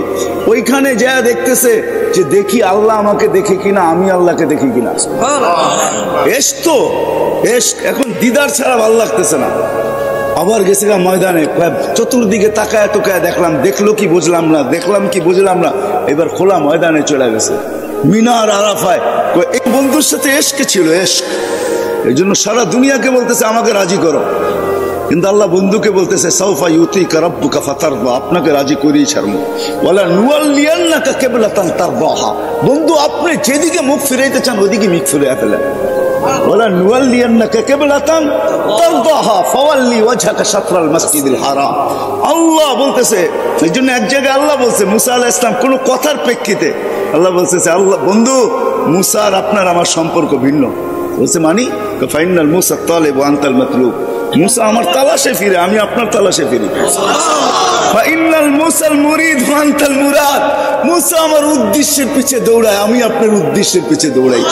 ওইখানে যা দেখতেছে যে দেখি আল্লাহ আমাকে দেখে কিনা, আমি আল্লাহকে দেখি কিনা। এশ তো এশ। এখন দিদার ছাড়া ভালো লাগতেছে না। আবার গেছে ময়দানে, চতুর্দিকে তাকায় তোকায় দেখলাম, দেখলো কি বুঝলাম না, দেখলাম কি বুঝলাম না। এবার খোলা ময়দানে চলে গেছে, মিনার আরাফায়। এই বন্ধুর সাথে এশকে ছিল, এশক। এই জন্য সারা দুনিয়াকে বলতেছে আমাকে রাজি করো, কিন্তু আল্লাহ বন্ধুকে বলতেছে সাউফা ইউতিকা রাব্বুকা ফাতারদা, আপনাকে রাজি করেই ছাড়বো। ওয়ালা নুওয়াল্লিয়ান্নাকা কিবলাতান তারদাহা, বন্ধু আপনি যেদিকে মুখ ফিরাইতে চান ওদিকে মুখ ফিরিয়ে ফেলেন। ওয়ালা নুওয়াল্লিয়ান্নাকা কিবলাতান তারদাহা ফাওয়াল্লি ওয়াজহাকা শাতরাল মাসজিদিল হারাম। আল্লাহ বলতেছে, এই জন্য এক জায়গায় আল্লাহ বলছে মুসা আলাইহিস সালাম কোন কথার প্রেক্ষিতে আল্লাহ বলতেছে, আল্লাহ বন্ধু মুসা আর আপনার আমার সম্পর্ক ভিন্ন। বলছে মানি? ফাইনাল মুসা তালিব ওয়া আনতাল মাতলুব। মুসা আমার তালাশে ফিরে, আমি আপনার তালাশে ফিরি। ফাইনাল মুসাল মুরিদ ওয়া আনতাল মুরাদ। মুসা আমার উদ্দেশ্যের পিছে দৌড়ায়, আমি আপনার উদ্দেশ্যের পিছে দৌড়াই।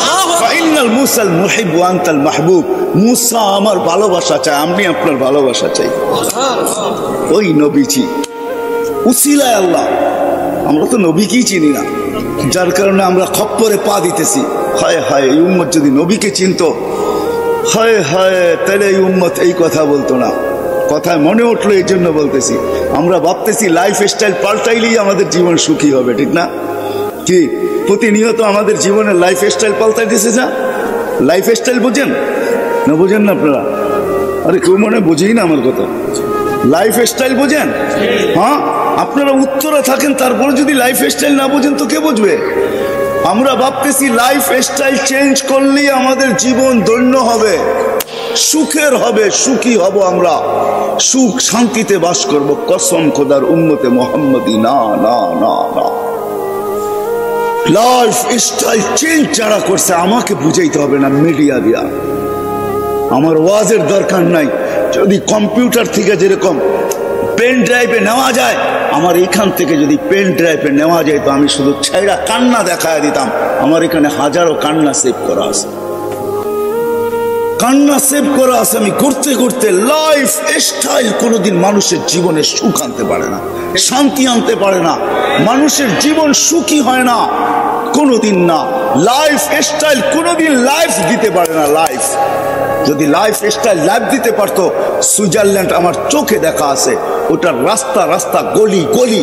ফাইনাল মুসাল মুহিব ওয়া আনতাল মাহবুব। মুসা আমার ভালোবাসা চায়, আমি আপনার ভালোবাসা চাই। ওই নবীজি উসিলায় আল্লাহ। আমরা তো নবীকেই চিনি না, যার কারণে আমরা খপ্পরে পা দিতেছি। হায় হায়, এই উম্মত যদি নবীকে চিনতো, হায় হায়, তাহলে এই উম্মত এই কথা বলতো না। কথায় মনে উঠলো, এই জন্য বলতেছি। আমরা ভাবতেছি লাইফ স্টাইল পাল্টাইলেই আমাদের জীবন সুখী হবে, ঠিক না? কি প্রতিনিয়ত আমাদের জীবনের লাইফ স্টাইল পাল্টাইতেছে। যা লাইফ স্টাইল বুঝেন না? বুঝেন না আপনারা? আরে কেউ মনে বুঝেই না আমার কথা। লাইফ স্টাইল বুঝেন? হ্যাঁ, আপনারা উত্তরে থাকেন, তারপরে যদি লাইফ স্টাইল না বুঝেন তো কে বুঝবে? আমরা ভাবতেছি লাইফ স্টাইল চেঞ্জ করলেই আমাদের জীবন ধন্য হবে, সুখের হবে, সুখী হব আমরা, সুখ শান্তিতে বাস করব। কসম খোদার উম্মতে মোহাম্মদী না না না না। লাইফ স্টাইল চেঞ্জ যারা করছে আমাকে বুঝাইতে হবে না মিডিয়া দিয়া, আমার ওয়াজের দরকার নাই। যদি কম্পিউটার থেকে যেরকম পেন ড্রাইভে নেওয়া যায়, আমার এখান থেকে যদি পেন ড্রাইভে নেওয়া যায় তো আমি শুধু ছাইরা কান্না দেখায় দিতাম। আমার এখানে হাজারো কান্না সেভ করা আছে। কান্না সেভ করা আছে আমি করতে করতে। লাইফ স্টাইল কোনোদিন মানুষের জীবনে সুখ আনতে পারে না, শান্তি আনতে পারে না। মানুষের জীবন সুখী হয় না কোনোদিন না। লাইফ স্টাইল কোনোদিন লাইফ দিতে পারে না। লাইফ যদি লাইফ স্টাইল লাইফ দিতে পারতো, সুইজারল্যান্ড আমার চোখে দেখা আছে, ওটার রাস্তা রাস্তা গলি গলি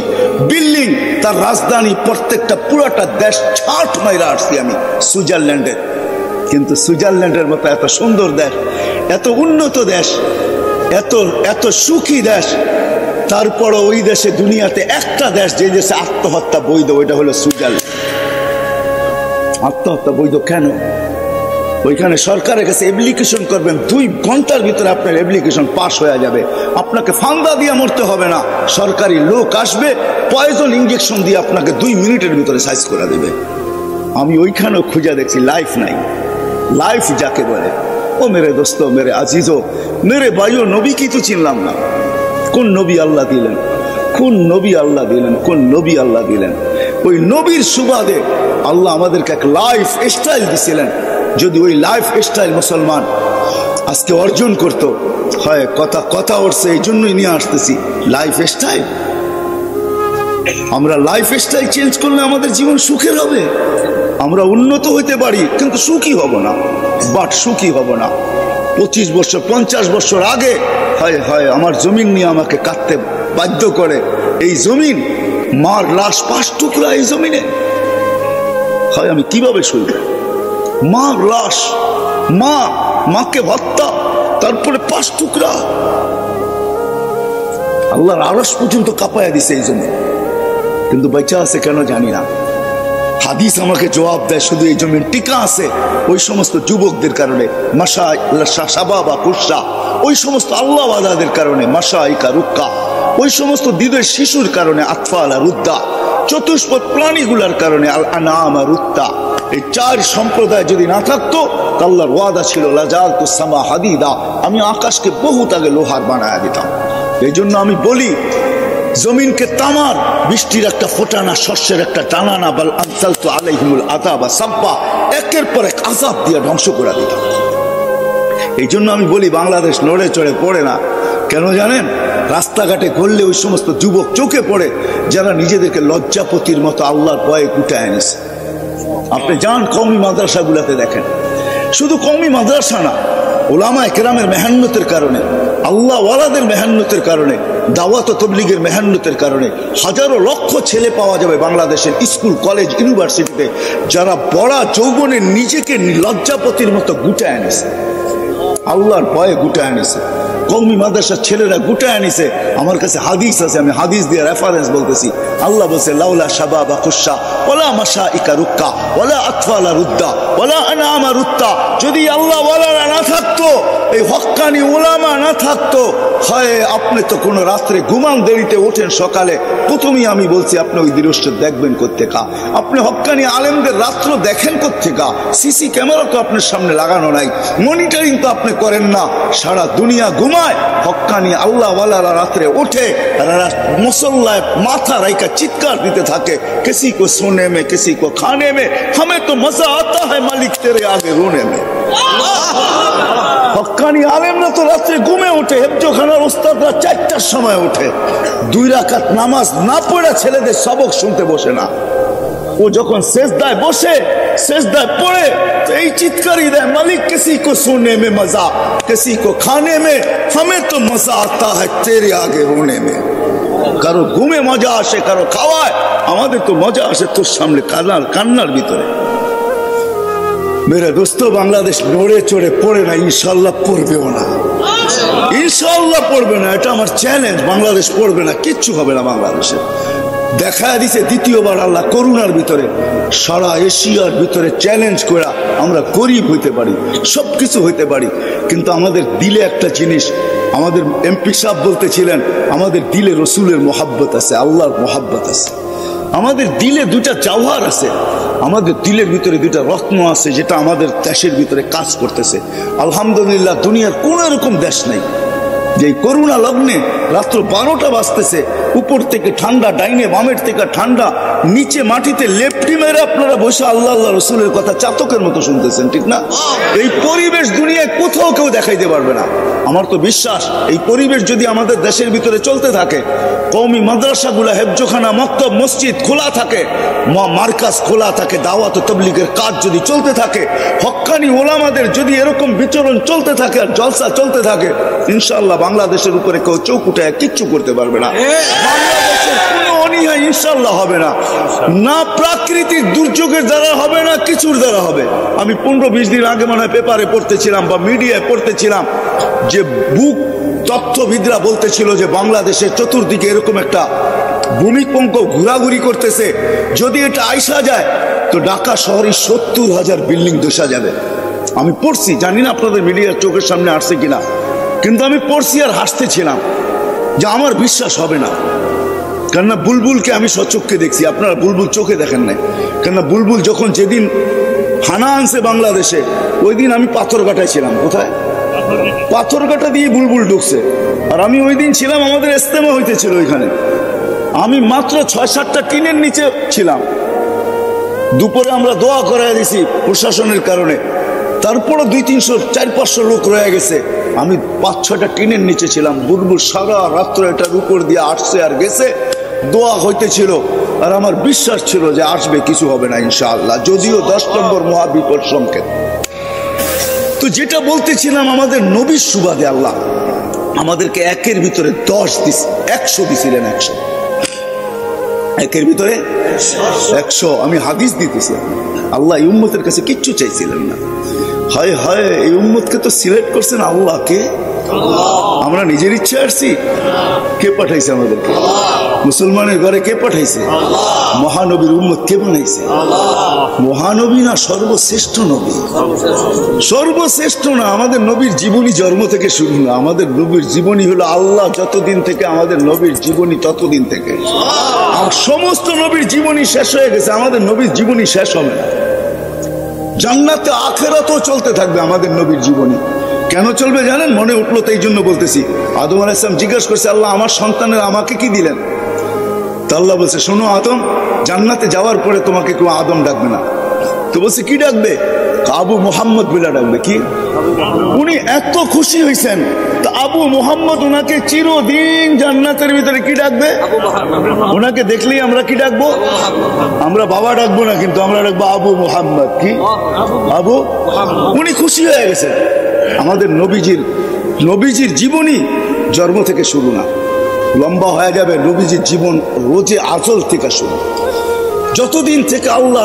বিল্ডিং, তার রাজধানী, প্রত্যেকটা পুরাটা দেশ ছাট মাইরা আসছি আমি সুইজারল্যান্ডের। কিন্তু সুইজারল্যান্ডের মতো এত সুন্দর দেশ, এত উন্নত দেশ, এত এত সুখী দেশ, তারপরও ওই দেশে দুনিয়াতে একটা দেশ যে দেশে আত্মহত্যা বৈধ, ওইটা হলো সুইজারল্যান্ড। আত্মহত্যা বৈধ কেন? ওইখানে সরকারের কাছে অ্যাপ্লিকেশন করবেন, 2 ঘন্টার ভিতরে আপনার অ্যাপ্লিকেশন পাস হয়ে যাবে। আপনাকে ফান্দা দিয়ে মরতে হবে না, সরকারি লোক আসবে পয়জন ইঞ্জেকশন দিয়ে আপনাকে 2 মিনিটের ভিতরে সাইজ করে দেবে। আমি ওইখানেও খুঁজে দেখছি লাইফ নাই। লাইফ যাকে বলে, ও মেরে দোস্ত, মেরে আজিজো, মেরে ভাইও, নবী কি তো চিনলাম না। কোন নবী আল্লাহ দিলেন, কোন নবী আল্লাহ দিলেন, কোন নবী আল্লাহ দিলেন। ওই নবীর সুবাদে আল্লাহ আমাদেরকে এক লাইফ স্টাইল দিছিলেন। যদি ওই লাইফ স্টাইল মুসলমান আজকে অর্জন করতো, হয় কথা কথা উঠছে, এই জন্যই নিয়ে আসতেছি লাইফ স্টাইল। আমরা লাইফ স্টাইল চেঞ্জ করলে আমাদের জীবন সুখের হবে। আমরা উন্নত হইতে পারি কিন্তু সুখী হব না, বাট সুখী হব না। 25 বছর 50 বছর আগে হয় হয় আমার জমিন নিয়ে আমাকে কাটতে বাধ্য করে। এই জমিন, মার লাশ 5 টুকরা এই জমিনে, হয় আমি কিভাবে শুইব? মার লাশ, মাকে হত্যা, তারপরে 5 টুকরা। আল্লাহর আরশ পর্যন্ত কাঁপায়া দিছে এই জমিন, কিন্তু বেঁচে আছে কেন জানি না। হাদিস আমাকে জবাব দেয়, শুধু এই জমিন টিকা আছে ওই সমস্ত যুবকদের কারণে, ওই সমস্ত আল্লাহওয়ালাদের কারণে, মাশাইকা রুক্কা, ওই সমস্ত দিদের শিশুর কারণে, আতফালা রুদ্দা, চতুষ্পদ প্রাণীগুলার কারণে, আল আনামা রুত্তা। এই 4 সম্প্রদায় যদি না থাকতো, আল্লাহর ওয়াদা ছিল লাজালতু সামা হাদিদা, আমি আকাশকে বহুত আগে লোহার বানায়া দিতাম। এই জন্য আমি বলি, জমিনকে তামার, বৃষ্টির একটা ফোটানা, শস্যের একটা টানানা, বাল আনসালতু আলাইহিমুল আযাবা সাব্বা, একের পর এক আযাব দিয়ে ধ্বংস করে দিতাম। এই জন্য আমি বলি, বাংলাদেশ নড়ে চড়ে পড়ে না কেন জানেন? রাস্তাঘাটে ঘুরলে ওই সমস্ত যুবক চোখে পড়ে যারা নিজেদেরকে লজ্জাপতির মতো আল্লাহর ভয়ে গুটায় এনেছে। আপনি যান কওমি মাদ্রাসাগুলোতে দেখেন, শুধু কওমি মাদ্রাসা না, উলামায়ে কেরামের মেহনতের কারণে, আল্লাহ ওয়ালাদের মেহনতের কারণে, দাওয়াত ও তাবলীগের মেহনতের কারণে হাজারো লক্ষ ছেলে পাওয়া যাবে বাংলাদেশের স্কুল, কলেজ, ইউনিভার্সিটিতে, যারা বড় যৌবনে নিজেকে লজ্জাপতির মতো গুটায় এনেছে, আল্লাহর ভয়ে গুটায় এনেছে। কওমি মাদ্রাসার ছেলেরা গুটায় আনিছে। আমার কাছে হাদিস আছে, আমি হাদিস দিয়ে রেফারেন্স বলতেছি। আল্লাহ বলছে, লাউলা শাবাবা খুশা ওয়ালা মাশাইকা রুক্কা ওয়ালা আতফালা রুদ্দা ওয়ালা আনামা রুত্তা, যদি আল্লাহ ওয়ালারা না থাকতো, এই হক্কানি উলামা না থাকতো, হয় আপনি তো কোনো রাত্রে ঘুমান, দেরিতে ওঠেন, সকালে প্রথমেই আমি বলছি আপনি ওই দৃশ্য দেখবেন কোত্থেকা? আপনি হক্কানি আলেমদের রাত্র দেখেন কোত্থেকা? সিসি ক্যামেরা তো আপনার সামনে লাগানো নাই, মনিটরিং তো আপনি করেন না, সারা দুনিয়া ঘুমায়, হক্কানি আল্লাহ ওয়ালারা রাত্রে ওঠে, মুসল্লায় মাথা রাইকা চিৎকার দিতে থাকে, কিসি কো সোনে মে কিসি কো খানে মে, হমে তো মজা আতা হ্যায় মালিক তেরে আগে রোনে মে। হক্কানি আলেমরা তো রাত্রে ঘুমে ওঠে, হেফজোখানার ওস্তাদরা 4টার সময় ওঠে, 2 রাকাত নামাজ না পড়ে ছেলেদের সবক শুনতে বসে না। ও যখন সেজদায় বসে, সেজদায় পড়ে, তো এই চিৎকারই দেয়, মালিক কিসি কো সোনে মে মজা কিসি কো খানে মে, হমে তো মজা আতা হ্যায় তেরে আগে রোনে মে। কারো ঘুমে মজা আসে, কারো খাওয়ায়, আমাদের তো মজা আসে তোর সামনে কান্নার ভিতরে। মেরে দোস্ত, বাংলাদেশ নড়ে চড়ে পড়ে না, ইনশাল্লাহ পড়বেও না, ইনশাল্লাহ পড়বে না, এটা আমার চ্যালেঞ্জ। বাংলাদেশ পড়বে না, কিচ্ছু হবে না বাংলাদেশে। দেখা দিছে দ্বিতীয়বার আল্লাহ করোনার ভিতরে, সারা এশিয়ার ভিতরে চ্যালেঞ্জ করে আমরা গরিব হইতে পারি, সবকিছু হইতে পারি, কিন্তু আমাদের দিলে একটা জিনিস, আমাদের এমপি সাহেব বলতেছিলেন, আমাদের দিলে রসুলের মোহাব্বত আছে, আল্লাহর মোহাব্বত আছে। আমাদের দিলে 2টা জওহার আছে, আমাদের দিলের ভিতরে 2টা রত্ন আছে, যেটা আমাদের দেশের ভিতরে কাজ করতেছে। আলহামদুলিল্লাহ, দুনিয়ার কোন এরকম দেশ নেই যে করুণা লগ্নে রাত্র 12টা বাজতেছে, উপর থেকে ঠান্ডা, ডাইনে বামের থেকে ঠান্ডা, নিচে মাটিতে লেপটি মেরে আপনারা বসে আল্লাহ আল্লাহ রসুলের কথা চাতকের মতো শুনতেছেন, ঠিক না? এই পরিবেশ দুনিয়ায় কোথাও কেউ দেখাইতে পারবে না। আমার তো বিশ্বাস এই পরিবেশ যদি আমাদের দেশের ভিতরে চলতে থাকে, কওমি মাদ্রাসাগুলা, হেফজোখানা, মক্তব, মসজিদ খোলা থাকে, মার্কাজ খোলা থাকে, দাওয়াত ও তাবলীগের কাজ যদি চলতে থাকে, হক্কানি ওলামাদের যদি এরকম বিচরণ চলতে থাকে আর জলসা চলতে থাকে, ইনশাআল্লাহ বাংলাদেশের উপরে কেউ চোখ উঠায় কিচ্ছু করতে পারবে না। বাংলাদেশের কোনো অনীহা ইনশাআল্লাহ হবে না, না প্রাকৃতিক দুর্যোগের দ্বারা হবে, না কিছুর দ্বারা হবে। আমি 15-20 দিন আগে মনে হয় পেপারে পড়তেছিলাম বা মিডিয়ায় পড়তেছিলাম যে বুক তথ্যবিদরা বলতেছিল যে বাংলাদেশের চতুর্দিকে এরকম একটা ভূমিকম্প ঘোরাঘুরি করতেছে, যদি এটা আইসা যায় তো ঢাকা শহরে 70,000 বিল্ডিং ধসা যাবে। আমি পড়ছি, জানি না আপনাদের মিডিয়ার চোখের সামনে আসছে কিনা, কিন্তু আমি পড়ছি আর হাসতেছিলাম যে আমার বিশ্বাস হবে না। কেননা বুলবুলকে আমি সচক্ষে দেখছি, আপনারা বুলবুল চোখে দেখেন নাই। কেননা বুলবুল যখন যেদিন হানা আনছে বাংলাদেশে, ওই দিন আমি পাথরঘাটায় ছিলাম। কোথায়? পাথরঘাটা দিয়ে বুলবুল ঢুকছে, আর আমি ওই দিন ছিলাম, আমাদের ইস্তেমা হইতেছিল ওইখানে। আমি মাত্র 6-7টা টিনের নিচে ছিলাম। দুপুরে আমরা দোয়া করাই দিছি প্রশাসনের কারণে, তারপরও 200-300-400-500 লোক রয়ে গেছে। আমি 5-6টা টিনের নিচে ছিলাম। বুলবুল সারা রাত্র এটার উপর দিয়ে আসছে আর গেছে, দোয়া হইতেছিল, আর আমার বিশ্বাস ছিল যে আসবে, কিছু হবে না ইনশাআল্লাহ, যদিও 10 নম্বর মহাবিপদ সংকেত। তো যেটা বলতেছিলাম, আমাদের নবীর সুবাদে আল্লাহ আমাদেরকে একের ভিতরে 10 দিছে, 100 দিছিলেন। 100 একের ভিতরে 100। আমি হাদিস দিতেছি, আল্লাহ এই উম্মতের কাছে কিচ্ছু চাইছিলেন না। হায় হায়, এই উম্মতকে তো সিলেক্ট করছেন আল্লাহ। কে? আমরা নিজের ইচ্ছে আসছি? কে পাঠাইছে আমাদেরকে? মুসলমানের ঘরে কে পাঠাইছে? মহানবীর উম্মত কে বানাইছে? মহানবী না, সর্বশ্রেষ্ঠ নবী। সর্বশ্রেষ্ঠ না, আমাদের নবীর জীবনী জন্ম থেকে শুরু না, আমাদের নবীর জীবনী হলো আল্লাহ যতদিন থেকে, আমাদের নবীর জীবনী ততদিন থেকে। আর সমস্ত নবীর জীবনী শেষ হয়ে গেছে, আমাদের নবীর জীবনী শেষ হবে না। জান্নাতে আখিরাতেও চলতে থাকবে আমাদের নবীর জীবনী। কেন চলবে জানেন? মনে উঠলো তাই জন্য বলতেছি। আদম আলাইহিস সালাম জিজ্ঞাসা করছে, আল্লাহ আমার সন্তানের আমাকে কি দিলেন? তা আল্লাহ বলছে, শোনো আদম, জান্নাতে যাওয়ার পরে তোমাকে কেউ আদম ডাকবে না। তো বলছে কি ডাকবে? আবু মোহাম্মদ বলে ডাকবে। কি? উনি এত খুশি হয়েছেন, তো আবু মোহাম্মদ ওনাকে চিরদিন জান্নাতের ভিতরে কি ডাকবে? ওনাকে দেখলেই আমরা কি ডাকবো? আমরা বাবা ডাকবো না, কিন্তু আমরা ডাকবো আবু মোহাম্মদ। কি? আবু। উনি খুশি হয়ে গেছেন। আমাদের নবীজির জীবনী জন্ম থেকে শুরু না, লম্বা হয়ে যাবে। নবীজির জীবন রোজে আজল থেকে শুরু, যতদিন থেকে আল্লাহ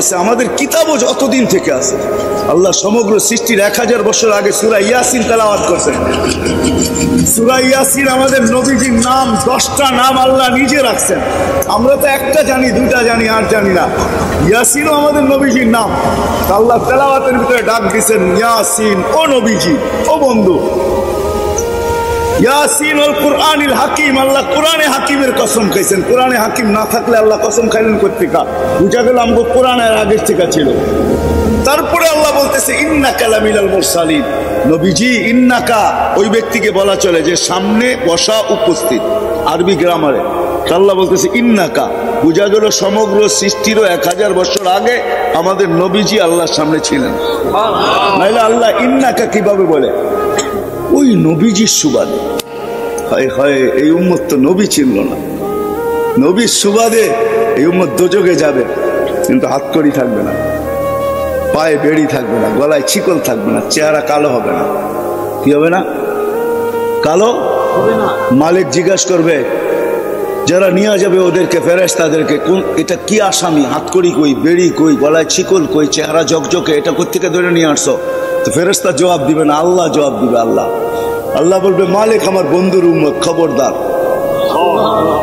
আছে, আমাদের কিতাবও যতদিন থেকে আছে। আল্লাহ সমগ্র সৃষ্টির 1000 বছর আগে সূরা ইয়াসিন তেলাওয়াত করছেন। সূরা ইয়াসিন আমাদের নবীজির নাম, 10টা নাম আল্লাহ নিজে রাখছেন। আমরা তো একটা জানি, 2টা জানি, আর জানি না। ইয়াসিনও আমাদের নবীজির নাম। আল্লাহ তেলাওয়াতের ভিতরে ডাক দিচ্ছেন, ইয়াসিন, ও নবীজি, ও বন্ধু। ইয়াসিন ওয়াল কুরআনিল হাকিম, আল্লাহ কোরআনে হাকিমের কসম খাইছেন। কোরআনে হাকিম না থাকলে আল্লাহ কসম খাইলেন কোত্থেকে? বুঝা গেল আমগো কোরআনের আগের থেকে ছিল। তারপরে আল্লাহ বলতেছে, ইন্নাকা লামিনাল মুরসালিন। নবীজি, ইন্নাকা ওই ব্যক্তিকে বলা চলে যে সামনে বসা, উপস্থিত, আরবি গ্রামারে। আল্লাহ বলতেছে ইন্নাকা, বুঝা গেল সমগ্র সৃষ্টিরও 1000 বছর আগে আমাদের নবীজি আল্লাহর সামনে ছিলেন। নাইলে আল্লাহ ইন্নাকা কিভাবে বলে? ওই নবীজির সুবাদে। হায় হায়, এই উম্মত তো নবী চিনল না। নবীর সুবাদে এই উম্মত দোজগে যাবে, কিন্তু হাতকড়ি থাকবে না, পায়ে বেড়ি থাকবে না, গলায় চিকল থাকবে না, চেহারা কালো হবে না। কি হবে না? কালো হবে না। মালিক জিজ্ঞাসা করবে, যারা নিয়ে যাবে ওদেরকে, ফেরেশতাদেরকে, কোন এটা কি আসামি? হাতকড়ি কই, বেড়ি কই, গলায় চিকল কই, চেহারা জকজকে, এটা কোত্থেকে ধরে নিয়ে আসছো? তো ফেরেশতা জবাব দিবে না, আল্লাহ জবাব দিবে। আল্লাহ বলবে, মালিক আমার বন্ধুর উম্মত, খবরদার।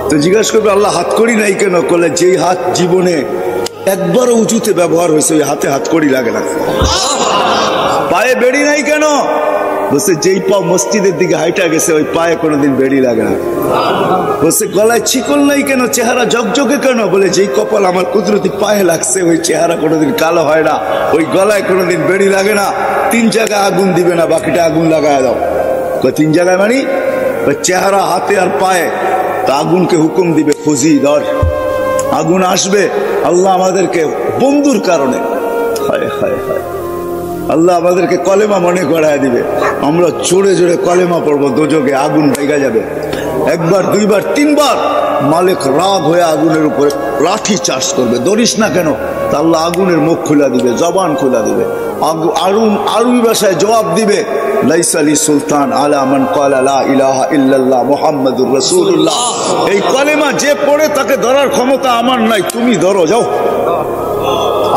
তো জিজ্ঞাসা করবে, আল্লাহ হাতকড়ি নাই কেন? বলে, যেই হাত জীবনে একবারও উঁচুতে ব্যবহার হয়েছে ওই হাতে হাতকড়ি লাগে না। পায়ে বেড়ি নাই কেন? বলছে, যেই পা মসজিদের দিকে হাইটা গেছে ওই পায়ে কোনোদিন বেড়ি লাগে না। বলছে, গলায় চিকল নাই কেন? চেহারা জকজকে কেন? বলে, যেই কপাল আমার কুদরতি পায়ে লাগছে ওই চেহারা কোনোদিন কালো হয় না, ওই গলায় কোনোদিন বেড়ি লাগে না। 3 জায়গায় আগুন দিবে না, বাকিটা আগুন লাগায় দাও। তিন জায়গায় মানে চেহারা, হাতে আর পায়ে। তা আগুনকে হুকুম দিবে খুঁজি ধর, আগুন আসবে। আল্লাহ আমাদেরকে বন্ধুর কারণে, হায় হায় হায়, আল্লাহ আমাদেরকে কলেমা মনে করায় দিবে। আমরা জোরে জোরে কলেমা পড়বো, দোজকে আগুন ভেঙে যাবে। একবার, দুইবার, তিনবার মালিক রাগ হয়ে আগুনের উপরে লাঠি চার্জ করবে, ধরিস না কেন? তা আল্লাহ আগুনের মুখ খুলে দিবে, জবান খুলে দিবে। আরবি ভাষায় জবাব দিবে, লাইসালি সুলতান আলা মান ক্বালা লা ইলাহা ইল্লাল্লাহ মুহাম্মাদুর রাসূলুল্লাহ। এই কলেমা যে পড়ে তাকে ধরার ক্ষমতা আমার নাই, তুমি ধরো, যাও।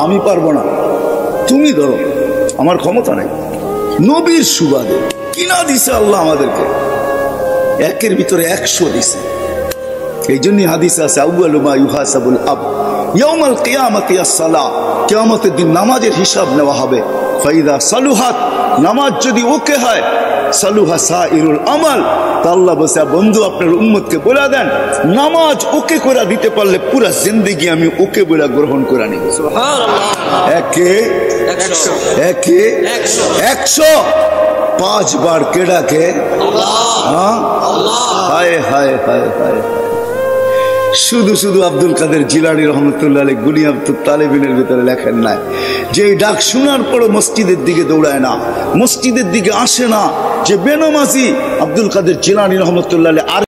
আমি পারবো না, তুমি ধরো, আমার ক্ষমতা নাই। নবীর সুবাদে কিনা দিছে আল্লাহ আমাদেরকে, একের ভিতরে 100 দিছে। এই জন্য হাদিসে আছে, আউয়ালু মা ইউহাসাবুল আব ইয়াউমাল কিয়ামাতি আস-সালাহ, কিয়ামতের দিন নামাজের হিসাব নেওয়া হবে। ফাইদা সালুহাত, নামাজ যদি ওকে হয়, সালুহা সাইরুল আমাল। তা আল্লাহ বলছে, বন্ধু আপনার উম্মতকে বলে দেন, নামাজ ওকে করে দিতে পারলে পুরা জিন্দেগি আমি ওকে বলে গ্রহণ করে নিব। সুবহানাল্লাহ। একে 100 5 বার কেডাকে আল্লাহ। হায় হায় হায় হায়। শুধু শুধু আব্দুল কাদের জিলানী রহমতুল্লাহ আলাইহি গুনিয়াতুত তালেবিনের ভিতরে লেখেন নাই যে এই ডাক শোনার পরে মসজিদের দিকে দৌড়ায় না, মসজিদের দিকে আসে না, যে বেনামাজি আব্দুল কাদের জিলানী রহমতুল্লাহ আলাইহি